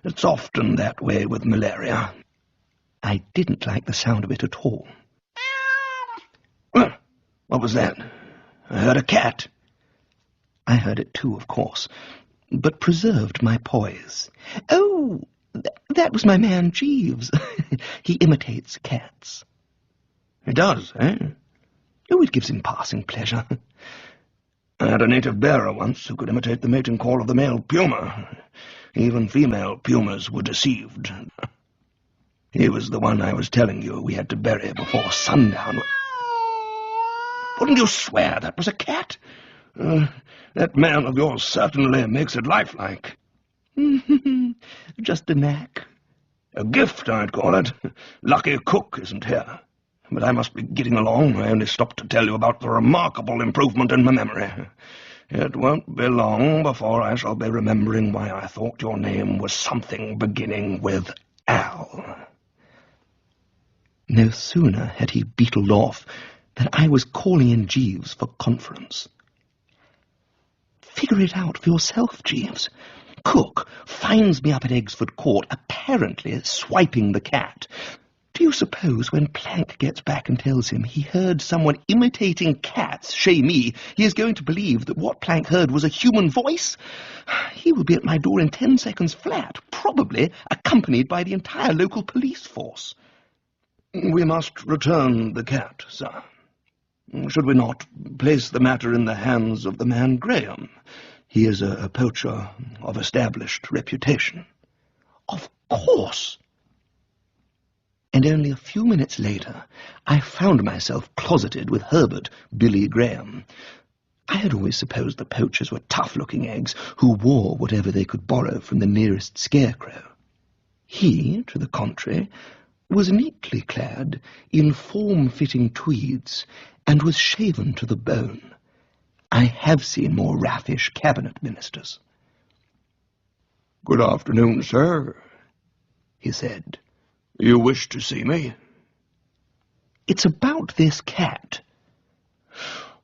It's often that way with malaria." I didn't like the sound of it at all. "What was that? I heard a cat." I heard it too, of course, but preserved my poise. "Oh, that was my man Jeeves. He imitates cats." "He does, eh?" "Oh, it gives him passing pleasure." "I had a native bearer once who could imitate the mating call of the male puma. Even female pumas were deceived. He was the one I was telling you we had to bury before sundown." "Wouldn't you swear that was a cat? That man of yours certainly makes it lifelike." "Just a knack." "A gift, I'd call it. Lucky cook isn't here. But I must be getting along. I only stopped to tell you about the remarkable improvement in my memory. It won't be long before I shall be remembering why I thought your name was something beginning with Al." No sooner had he beetled off than I was calling in Jeeves for conference. "Figure it out for yourself, Jeeves. Cook finds me up at Eggesford Court, apparently swiping the cat. Do you suppose when Plank gets back and tells him he heard someone imitating cats, shame me, he is going to believe that what Plank heard was a human voice? He will be at my door in 10 seconds flat, probably accompanied by the entire local police force." "We must return the cat, sir. Should we not place the matter in the hands of the man Graham? He is a poacher of established reputation." "Of course." And only a few minutes later I found myself closeted with Herbert Billy Graham. I had always supposed the poachers were tough-looking eggs who wore whatever they could borrow from the nearest scarecrow. He, to the contrary, was neatly clad in form-fitting tweeds and was shaven to the bone. I have seen more raffish cabinet ministers. "Good afternoon, sir," he said. "You wish to see me?" "It's about this cat."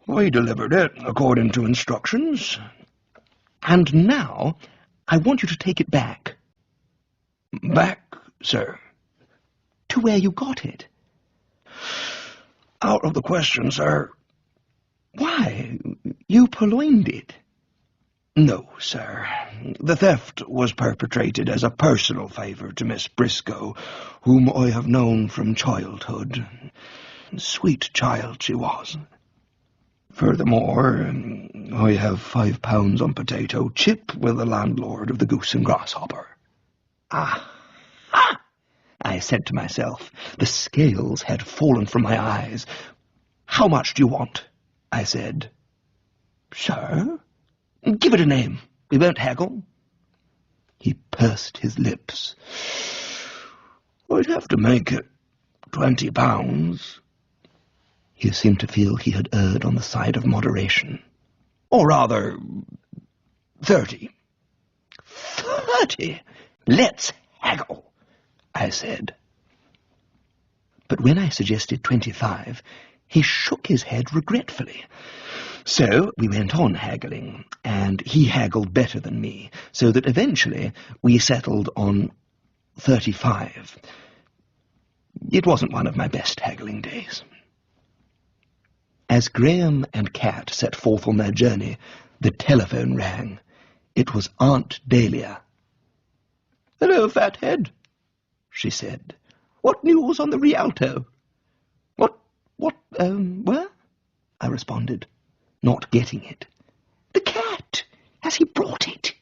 "We delivered it according to instructions." "And now I want you to take it back." "Back, sir?" "To where you got it." "Out of the question, sir." "Why? You purloined it." "No, sir. The theft was perpetrated as a personal favour to Miss Briscoe, whom I have known from childhood. Sweet child she was. Furthermore, I have £5 on potato chip with the landlord of the Goose and Grasshopper." "Ah! I I said to myself. The scales had fallen from my eyes. "How much do you want?" I said. "Sir?" "Give it a name. We won't haggle." He pursed his lips. "I'd have to make it £20. He seemed to feel he had erred on the side of moderation. "Or rather, 30. "30? Let's haggle," I said. But when I suggested 25, he shook his head regretfully. So we went on haggling, and he haggled better than me, so that eventually we settled on 35. It wasn't one of my best haggling days. As Graham and Cat set forth on their journey, the telephone rang. It was Aunt Dahlia. "Hello, fathead," she said. "What news on the Rialto?" Where?" I responded, not getting it. "The cat! Has he brought it?"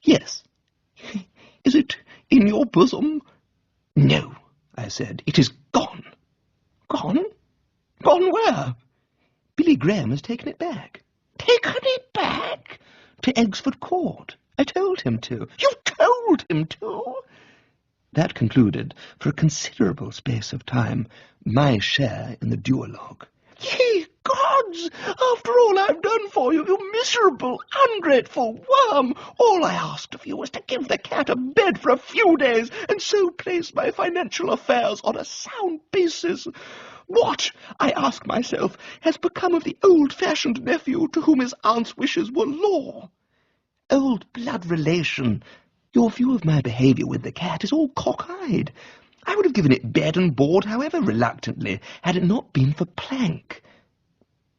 "Yes." "Is it in your bosom?" "No," I said. "It is gone." "Gone? Gone where?" "Billy Graham has taken it back." "Taken it back?" "To Eggesford Court. I told him to." "You told him to?" That concluded, for a considerable space of time, my share in the duologue. "Ye gods! After all I've done for you, you miserable, ungrateful worm! All I asked of you was to give the cat a bed for a few days, and so place my financial affairs on a sound basis. What, I ask myself, has become of the old-fashioned nephew to whom his aunt's wishes were law? Old blood relation, your view of my behaviour with the cat is all cock-eyed. I would have given it bed and board, however reluctantly, had it not been for Plank."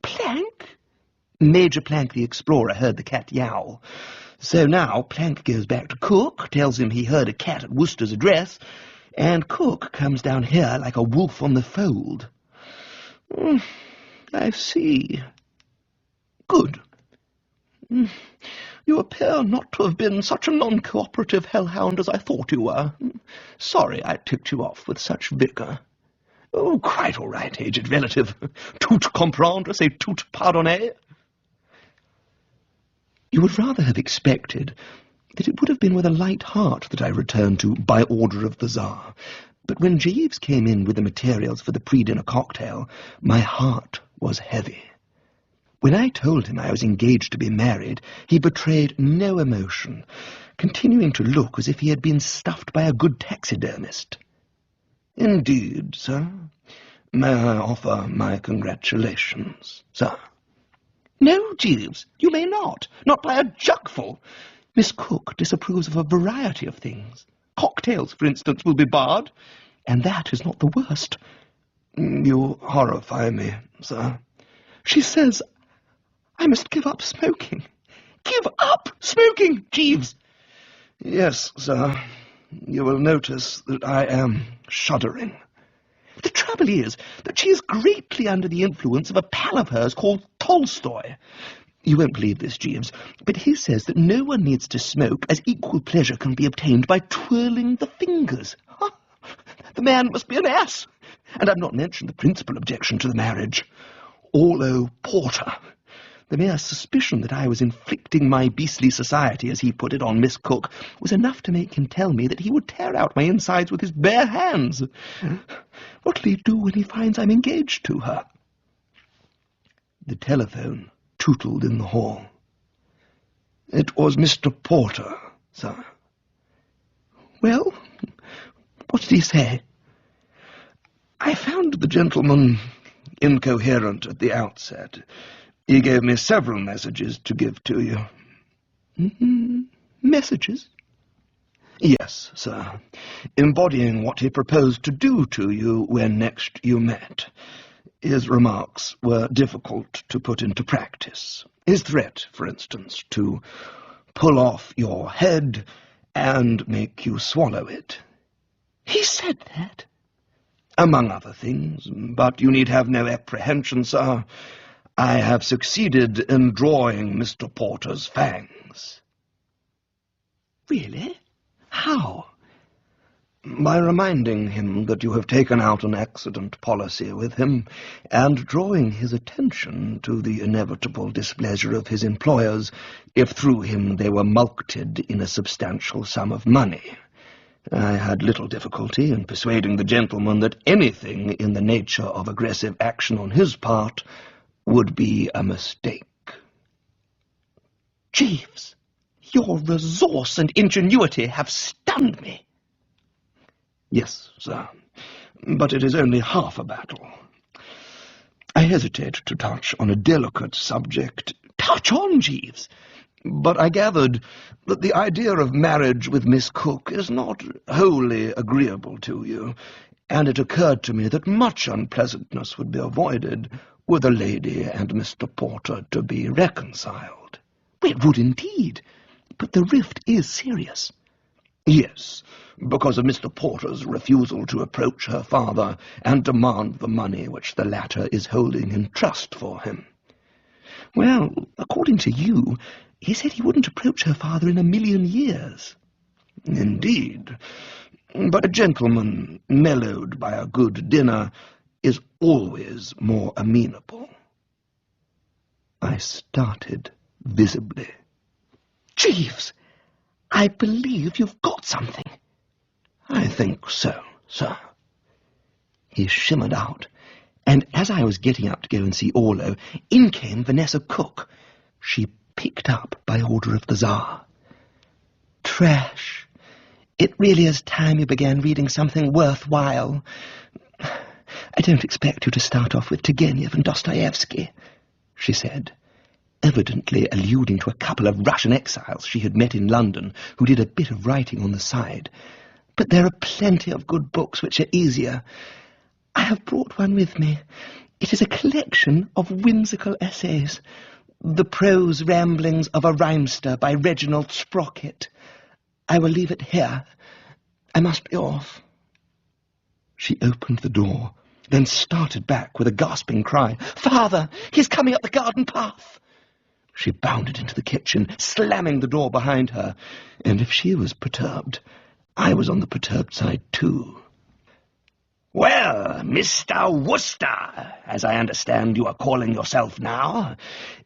"Plank?" "Major Plank the Explorer heard the cat yowl. So now Plank goes back to Cook, tells him he heard a cat at Wooster's address, and Cook comes down here like a wolf on the fold." "I see. Good. You appear not to have been such a non-cooperative hellhound as I thought you were. Sorry I tipped you off with such vigour." "Oh, quite all right, aged relative. Tout comprendre, c'est tout pardonner." You would rather have expected that it would have been with a light heart that I returned to By Order of the Tsar, but when Jeeves came in with the materials for the pre-dinner cocktail, my heart was heavy. When I told him I was engaged to be married, he betrayed no emotion, continuing to look as if he had been stuffed by a good taxidermist. "Indeed, sir. May I offer my congratulations, sir?" "No, Jeeves, you may not. Not by a jugful. Miss Cook disapproves of a variety of things. Cocktails, for instance, will be barred, and that is not the worst." "You horrify me, sir." "She says I must give up smoking." "Give up smoking, Jeeves?" "Yes, sir. You will notice that I am shuddering." "The trouble is that she is greatly under the influence of a pal of hers called Tolstoy. You won't believe this, Jeeves, but he says that no one needs to smoke, as equal pleasure can be obtained by twirling the fingers. The man must be an ass. And I've not mentioned the principal objection to the marriage. Orlo Porter. The mere suspicion that I was inflicting my beastly society, as he put it, on Miss Cook was enough to make him tell me that he would tear out my insides with his bare hands. What'll he do when he finds I'm engaged to her?" The telephone tootled in the hall. "It was Mr. Porter, sir." "Well, what did he say?" "I found the gentleman incoherent at the outset. He gave me several messages to give to you." "Messages?" "Yes, sir, embodying what he proposed to do to you when next you met. His remarks were difficult to put into practice. His threat, for instance, to pull off your head and make you swallow it." "He said that?" "Among other things, but you need have no apprehension, sir. I have succeeded in drawing Mr. Porter's fangs." "Really? How?" By reminding him that you have taken out an accident policy with him, and drawing his attention to the inevitable displeasure of his employers if through him they were mulcted in a substantial sum of money. I had little difficulty in persuading the gentleman that anything in the nature of aggressive action on his part would be a mistake. Jeeves, your resource and ingenuity have stunned me. Yes, sir, but it is only half a battle. I hesitate to touch on a delicate subject. Touch on, Jeeves. But I gathered that the idea of marriage with Miss Cook is not wholly agreeable to you, and it occurred to me that much unpleasantness would be avoided were the lady and Mr. Porter to be reconciled. It would indeed, but the rift is serious. Yes, because of Mr. Porter's refusal to approach her father and demand the money which the latter is holding in trust for him. Well, according to you, he said he wouldn't approach her father in 1,000,000 years. Indeed, but a gentleman mellowed by a good dinner is always more amenable. I started visibly. Jeeves, I believe you've got something. I think so, sir. He shimmered out, and as I was getting up to go and see Orlo, in came Vanessa Cook. She picked up by order of the Tsar. Trash. It really is time you began reading something worthwhile. I don't expect you to start off with Turgenev and Dostoevsky, she said, evidently alluding to a couple of Russian exiles she had met in London who did a bit of writing on the side. But there are plenty of good books which are easier. I have brought one with me. It is a collection of whimsical essays. The Prose Ramblings of a Rhymester by Reginald Sprocket. I will leave it here. I must be off. She opened the door, then started back with a gasping cry. Father, he's coming up the garden path. She bounded into the kitchen, slamming the door behind her, and if she was perturbed, I was on the perturbed side too. Well, Mr. Wooster, as I understand you are calling yourself now,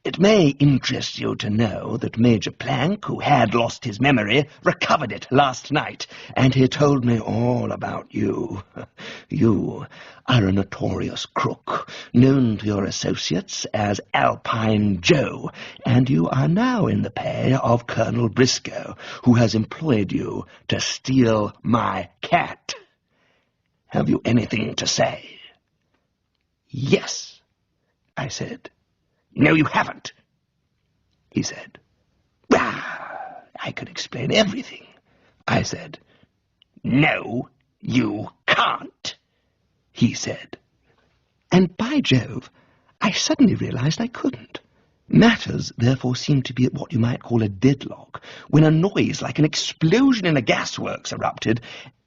it may interest you to know that Major Plank, who had lost his memory, recovered it last night, and he told me all about you. You are a notorious crook, known to your associates as Alpine Joe, and you are now in the pay of Colonel Briscoe, who has employed you to steal my cat. Have you anything to say? Yes, I said. No, you haven't, he said. I could explain everything, I said. No, you can't, he said. And by Jove, I suddenly realized I couldn't. Matters, therefore, seemed to be at what you might call a deadlock, when a noise like an explosion in a gasworks erupted,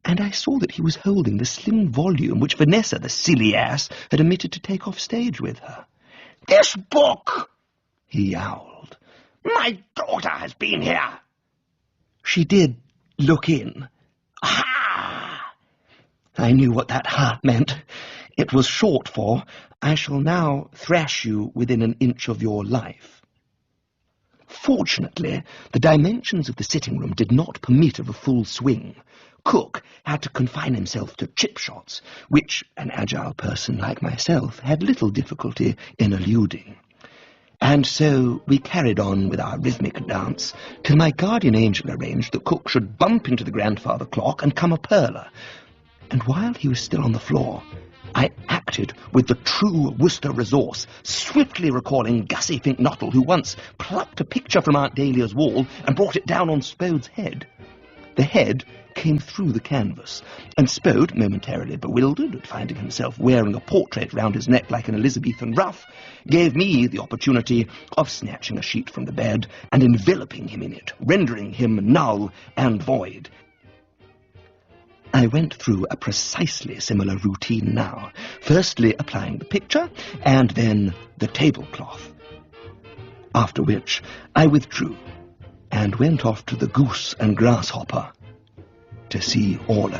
and I saw that he was holding the slim volume which Vanessa, the silly ass, had omitted to take off stage with her. This book, he yowled. My daughter has been here. She did look in. Ha! I knew what that ha meant. It was short for, I shall now thrash you within an inch of your life. Fortunately, the dimensions of the sitting room did not permit of a full swing. Cook had to confine himself to chip shots, which an agile person like myself had little difficulty in eluding. And so we carried on with our rhythmic dance till my guardian angel arranged that Cook should bump into the grandfather clock and come a perler. And while he was still on the floor, I acted with the true Wooster resource, swiftly recalling Gussie Fink-Nottle, who once plucked a picture from Aunt Dahlia's wall and brought it down on Spode's head. The head came through the canvas, and Spode, momentarily bewildered at finding himself wearing a portrait round his neck like an Elizabethan ruff, gave me the opportunity of snatching a sheet from the bed and enveloping him in it, rendering him null and void. I went through a precisely similar routine now, firstly applying the picture, and then the tablecloth. After which I withdrew, and went off to the Goose and Grasshopper. to see Orlo.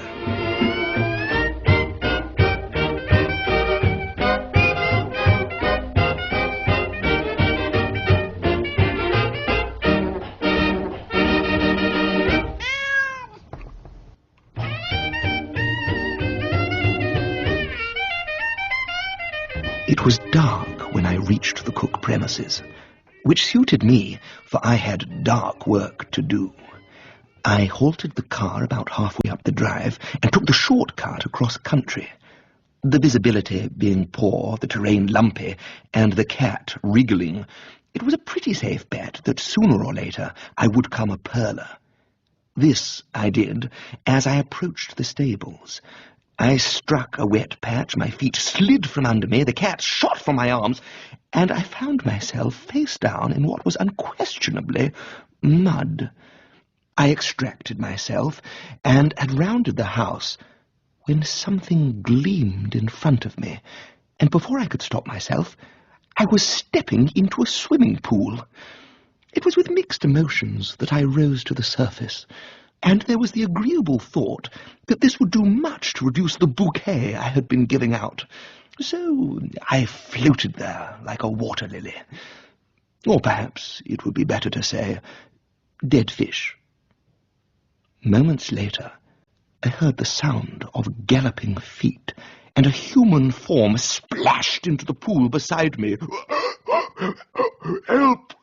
It was dark when I reached the Cook premises, which suited me, for I had dark work to do. I halted the car about halfway up the drive and took the shortcut across country. The visibility being poor, the terrain lumpy, and the cat wriggling, it was a pretty safe bet that sooner or later I would come a perler. This I did as I approached the stables. I struck a wet patch, my feet slid from under me, the cat shot from my arms, and I found myself face down in what was unquestionably mud. I extracted myself and had rounded the house when something gleamed in front of me, and before I could stop myself, I was stepping into a swimming pool. It was with mixed emotions that I rose to the surface, and there was the agreeable thought that this would do much to reduce the bouquet I had been giving out. So I floated there like a water lily. Or perhaps it would be better to say, dead fish. Moments later, I heard the sound of galloping feet, and a human form splashed into the pool beside me. Help!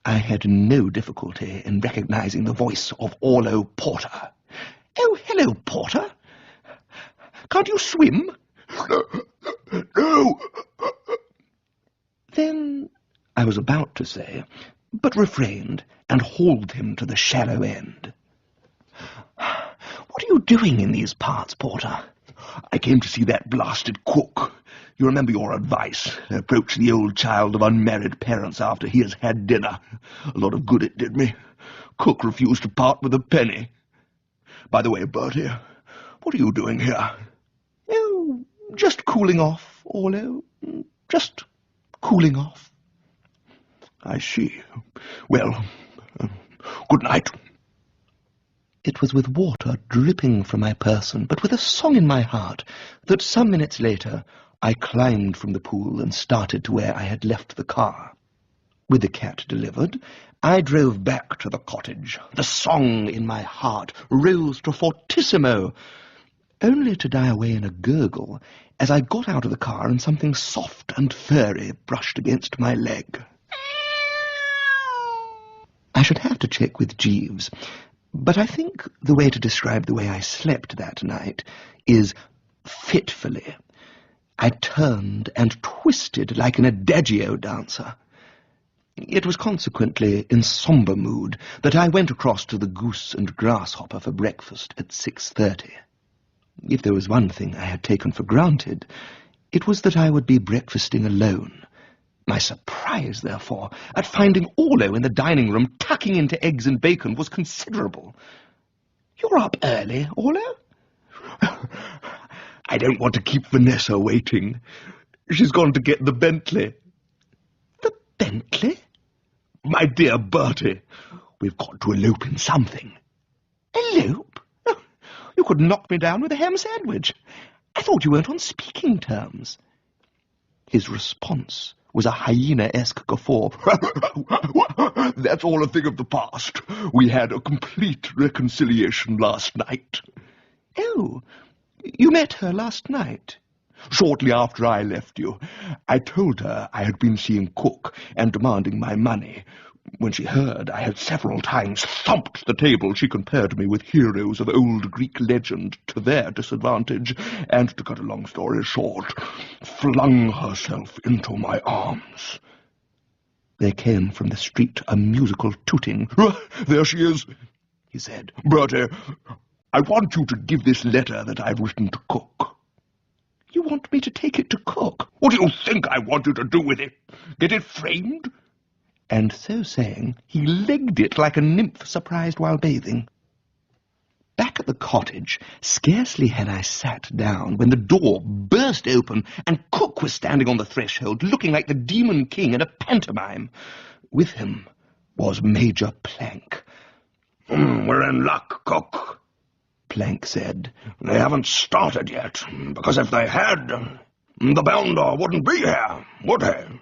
I had no difficulty in recognizing the voice of Orlo Porter. Oh, hello, Porter. Can't you swim? No. Then I was about to say, but refrained and hauled him to the shallow end. What are you doing in these parts, Porter? I came to see that blasted cook. You remember your advice, approach the old child of unmarried parents after he has had dinner. A lot of good it did me. Cook refused to part with a penny. By the way, Bertie, what are you doing here? Oh, just cooling off, Orlo. Just cooling off. I see. Well, good night. It was with water dripping from my person, but with a song in my heart, that some minutes later I climbed from the pool and started to where I had left the car. With the cat delivered, I drove back to the cottage. The song in my heart rose to fortissimo, only to die away in a gurgle as I got out of the car and something soft and furry brushed against my leg. I should have to check with Jeeves, but I think the way to describe the way I slept that night is fitfully. I turned and twisted like an adagio dancer. It was consequently in sombre mood that I went across to the Goose and Grasshopper for breakfast at 6:30. If there was one thing I had taken for granted, it was that I would be breakfasting alone. My surprise, therefore, at finding Orlo in the dining room tucking into eggs and bacon was considerable. "You're up early, Orlo?" "I don't want to keep Vanessa waiting. She's gone to get the Bentley." "The Bentley?" "My dear Bertie, we've got to elope in something." "Elope? Oh, you could knock me down with a ham sandwich. I thought you weren't on speaking terms." His response was a hyena-esque guffaw. "That's all a thing of the past. We had a complete reconciliation last night." "Oh, you met her last night?" "Shortly after I left you. I told her I had been seeing Cook and demanding my money. When she heard I had several times thumped the table, she compared me with heroes of old Greek legend to their disadvantage, and, to cut a long story short, flung herself into my arms." There came from the street a musical tooting. "There she is," he said. "Bertie, I want you to give this letter that I've written to Cook." "You want me to take it to Cook?" "What do you think I want you to do with it? Get it framed?" And so saying, he legged it like a nymph surprised while bathing. Back at the cottage, scarcely had I sat down when the door burst open and Cook was standing on the threshold, looking like the Demon King in a pantomime. With him was Major Plank. "We're in luck, Cook," Plank said. "They haven't started yet, because if they had, the bounder wouldn't be here, would he?"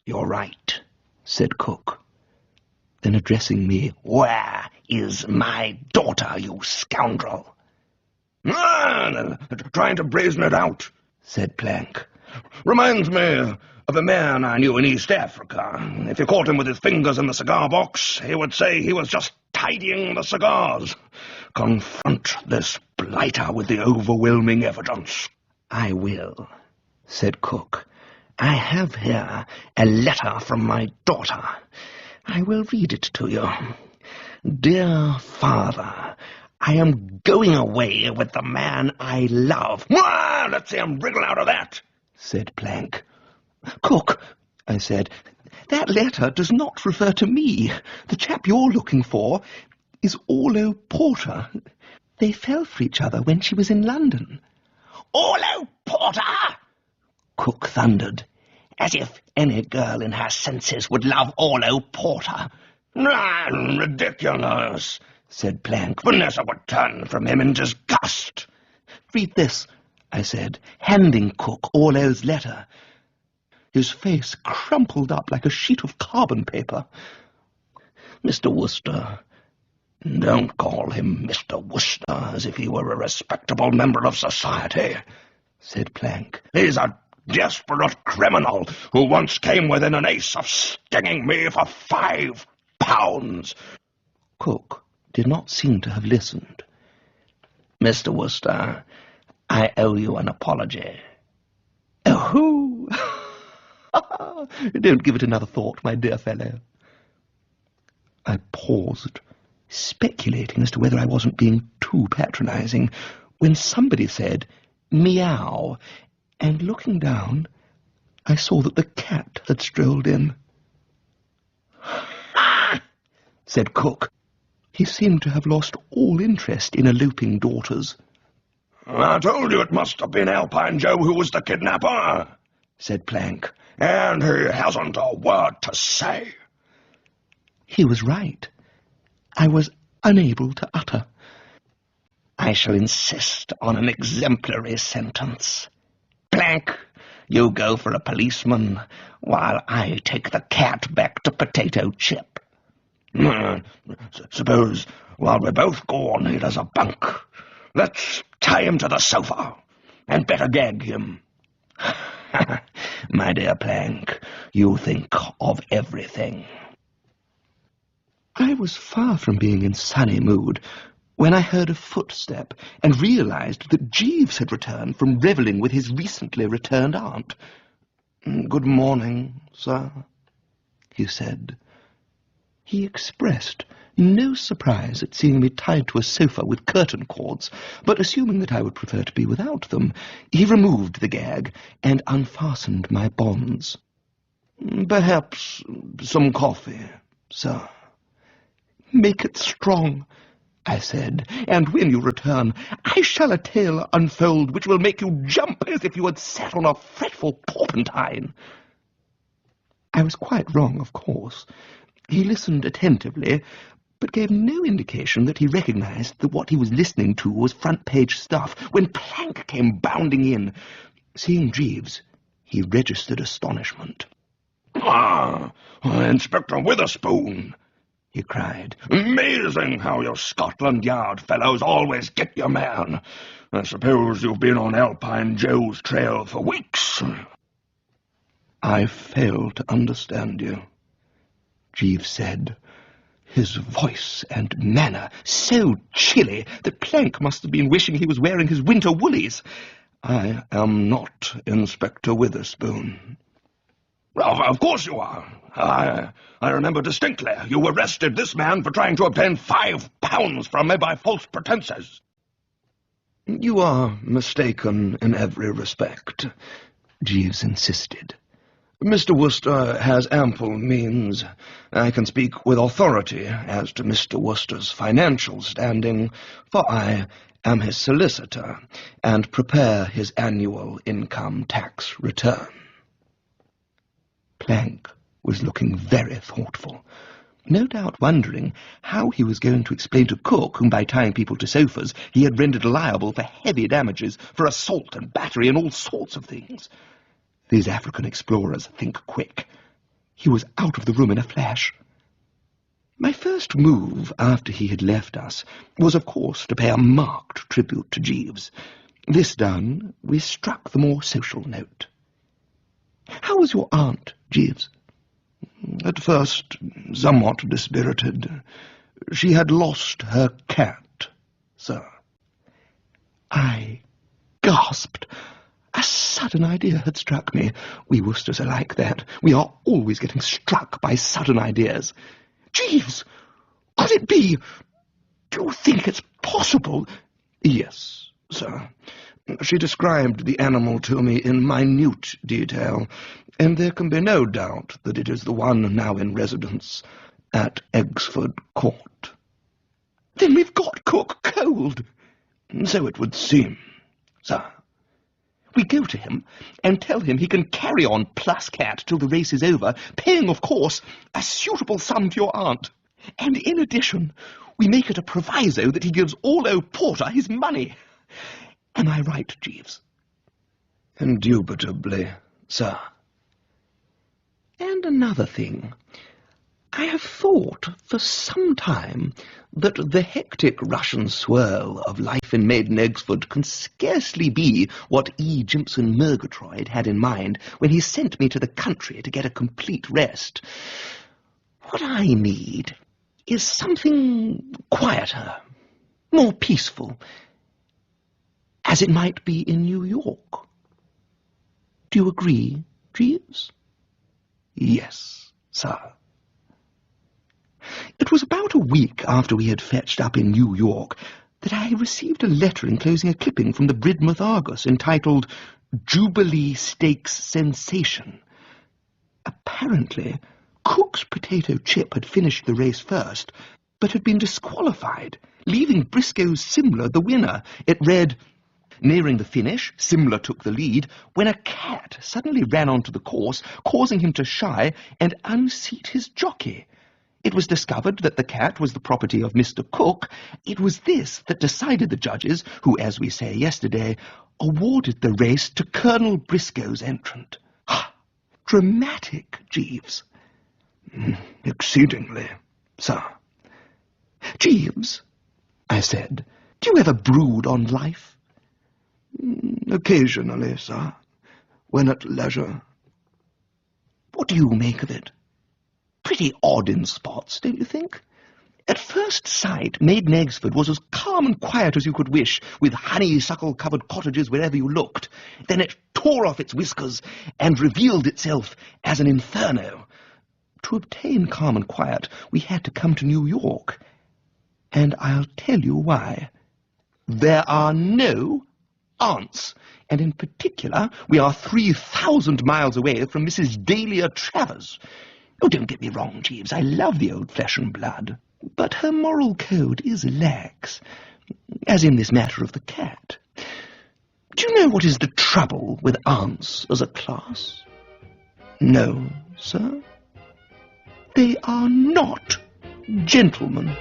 "You're right," said Cook. Then addressing me, "Where is my daughter, you scoundrel?" "Trying to brazen it out," said Plank. "Reminds me of a man I knew in East Africa. If you caught him with his fingers in the cigar box, he would say he was just tidying the cigars. Confront this blighter with the overwhelming evidence." "I will," said Cook. "I have here a letter from my daughter. I will read it to you. Dear father, I am going away with the man I love." "Let's see him wriggle out of that," said Plank. "Cook," I said, "that letter does not refer to me. The chap you're looking for is Orlo Porter. They fell for each other when she was in London." "Orlo Porter!" Cook thundered. "As if any girl in her senses would love Orlo Porter." "Ridiculous," said Plank. "Vanessa would turn from him in disgust." "Read this," I said, handing Cook Orlo's letter. His face crumpled up like a sheet of carbon paper. "Mr. Wooster, don't call him Mr. Wooster as if he were a respectable member of society," said Plank. "He's a desperate criminal who once came within an ace of stinging me for £5. Cook did not seem to have listened. "Mr. Wooster, I owe you an apology." "Oh, don't give it another thought, my dear fellow." I paused, speculating as to whether I wasn't being too patronizing, when somebody said, "Meow," and looking down, I saw that the cat had strolled in. "Ha!" said Cook. He seemed to have lost all interest in eloping daughters. "I told you it must have been Alpine Joe who was the kidnapper," said Plank. "And he hasn't a word to say." He was right. I was unable to utter. "I shall insist on an exemplary sentence. Plank, you go for a policeman, while I take the cat back to Potato Chip. Suppose, while we're both gone, he does a bunk. Let's tie him to the sofa, and better gag him." My dear Plank, you think of everything. I was far from being in sunny mood when I heard a footstep and realized that Jeeves had returned from revelling with his recently returned aunt. "Good morning, sir," he said. He expressed no surprise at seeing me tied to a sofa with curtain cords, but assuming that I would prefer to be without them, he removed the gag and unfastened my bonds. "Perhaps some coffee, sir." "Make it strong," I said, "and when you return, I shall a tale unfold which will make you jump as if you had sat on a fretful porpentine." I was quite wrong, of course. He listened attentively, but gave no indication that he recognized that what he was listening to was front-page stuff when Plank came bounding in. Seeing Jeeves, he registered astonishment. Inspector Witherspoon," he cried. "Amazing how you Scotland Yard fellows always get your man. I suppose you've been on Alpine Joe's trail for weeks." "I fail to understand you," Jeeves said, his voice and manner so chilly that Plank must have been wishing he was wearing his winter woolies. "I am not Inspector Witherspoon." Of course you are. I remember distinctly. You arrested this man for trying to obtain £5 from me by false pretenses." "You are mistaken in every respect," Jeeves insisted. "Mr. Wooster has ample means. I can speak with authority as to Mr. Wooster's financial standing, for I am his solicitor and prepare his annual income tax return." Plank was looking very thoughtful. no doubt wondering how he was going to explain to Cook, whom by tying people to sofas he had rendered liable for heavy damages, for assault and battery and all sorts of things. These African explorers think quick. He was out of the room in a flash. My first move after he had left us was, of course, to pay a marked tribute to Jeeves. This done, we struck the more social note. "How was your aunt, Jeeves?" "At first, somewhat dispirited. She had lost her cat, sir." I gasped. A sudden idea had struck me. We Woosters are like that. We are always getting struck by sudden ideas. "Jeeves, could it be? Do you think it's possible?" "Yes, sir. She described the animal to me in minute detail, and there can be no doubt that it is the one now in residence at Eggesford Court." "Then we've got Cook cold." "So it would seem, sir." We go to him and tell him he can carry on plus cat till the race is over, paying, of course, a suitable sum to your aunt. And in addition, we make it a proviso that he gives all old Porter his money. Am I right, Jeeves? "Indubitably, sir." And another thing. I have thought for some time that the hectic Russian swirl of life in Maiden Eggesford can scarcely be what E. Jimpson Murgatroyd had in mind when he sent me to the country to get a complete rest. What I need is something quieter, more peaceful, as it might be in New York. Do you agree, Jeeves? "Yes, sir." It was about a week after we had fetched up in New York that I received a letter enclosing a clipping from the Bridmouth Argus entitled Jubilee Stakes Sensation. Apparently, Cook's potato chip had finished the race first, but had been disqualified, leaving Briscoe's Simler the winner. It read, "Nearing the finish, Simler took the lead when a cat suddenly ran onto the course, causing him to shy and unseat his jockey. It was discovered that the cat was the property of Mr. Cook. It was this that decided the judges, who, as we say yesterday, awarded the race to Colonel Briscoe's entrant." Dramatic, Jeeves. "Exceedingly, sir." "Jeeves," I said, "do you ever brood on life?" "Occasionally, sir, when at leisure." "What do you make of it? Pretty odd in spots, don't you think? At first sight, Maiden Eggesford was as calm and quiet as you could wish, with honeysuckle-covered cottages wherever you looked. Then it tore off its whiskers and revealed itself as an inferno. To obtain calm and quiet, we had to come to New York. And I'll tell you why. There are no aunts, and in particular, we are 3,000 miles away from Mrs. Dahlia Travers. Oh, don't get me wrong, Jeeves, I love the old flesh and blood, but her moral code is lax, as in this matter of the cat. Do you know what is the trouble with aunts as a class?" "No, sir." "They are not gentlemen."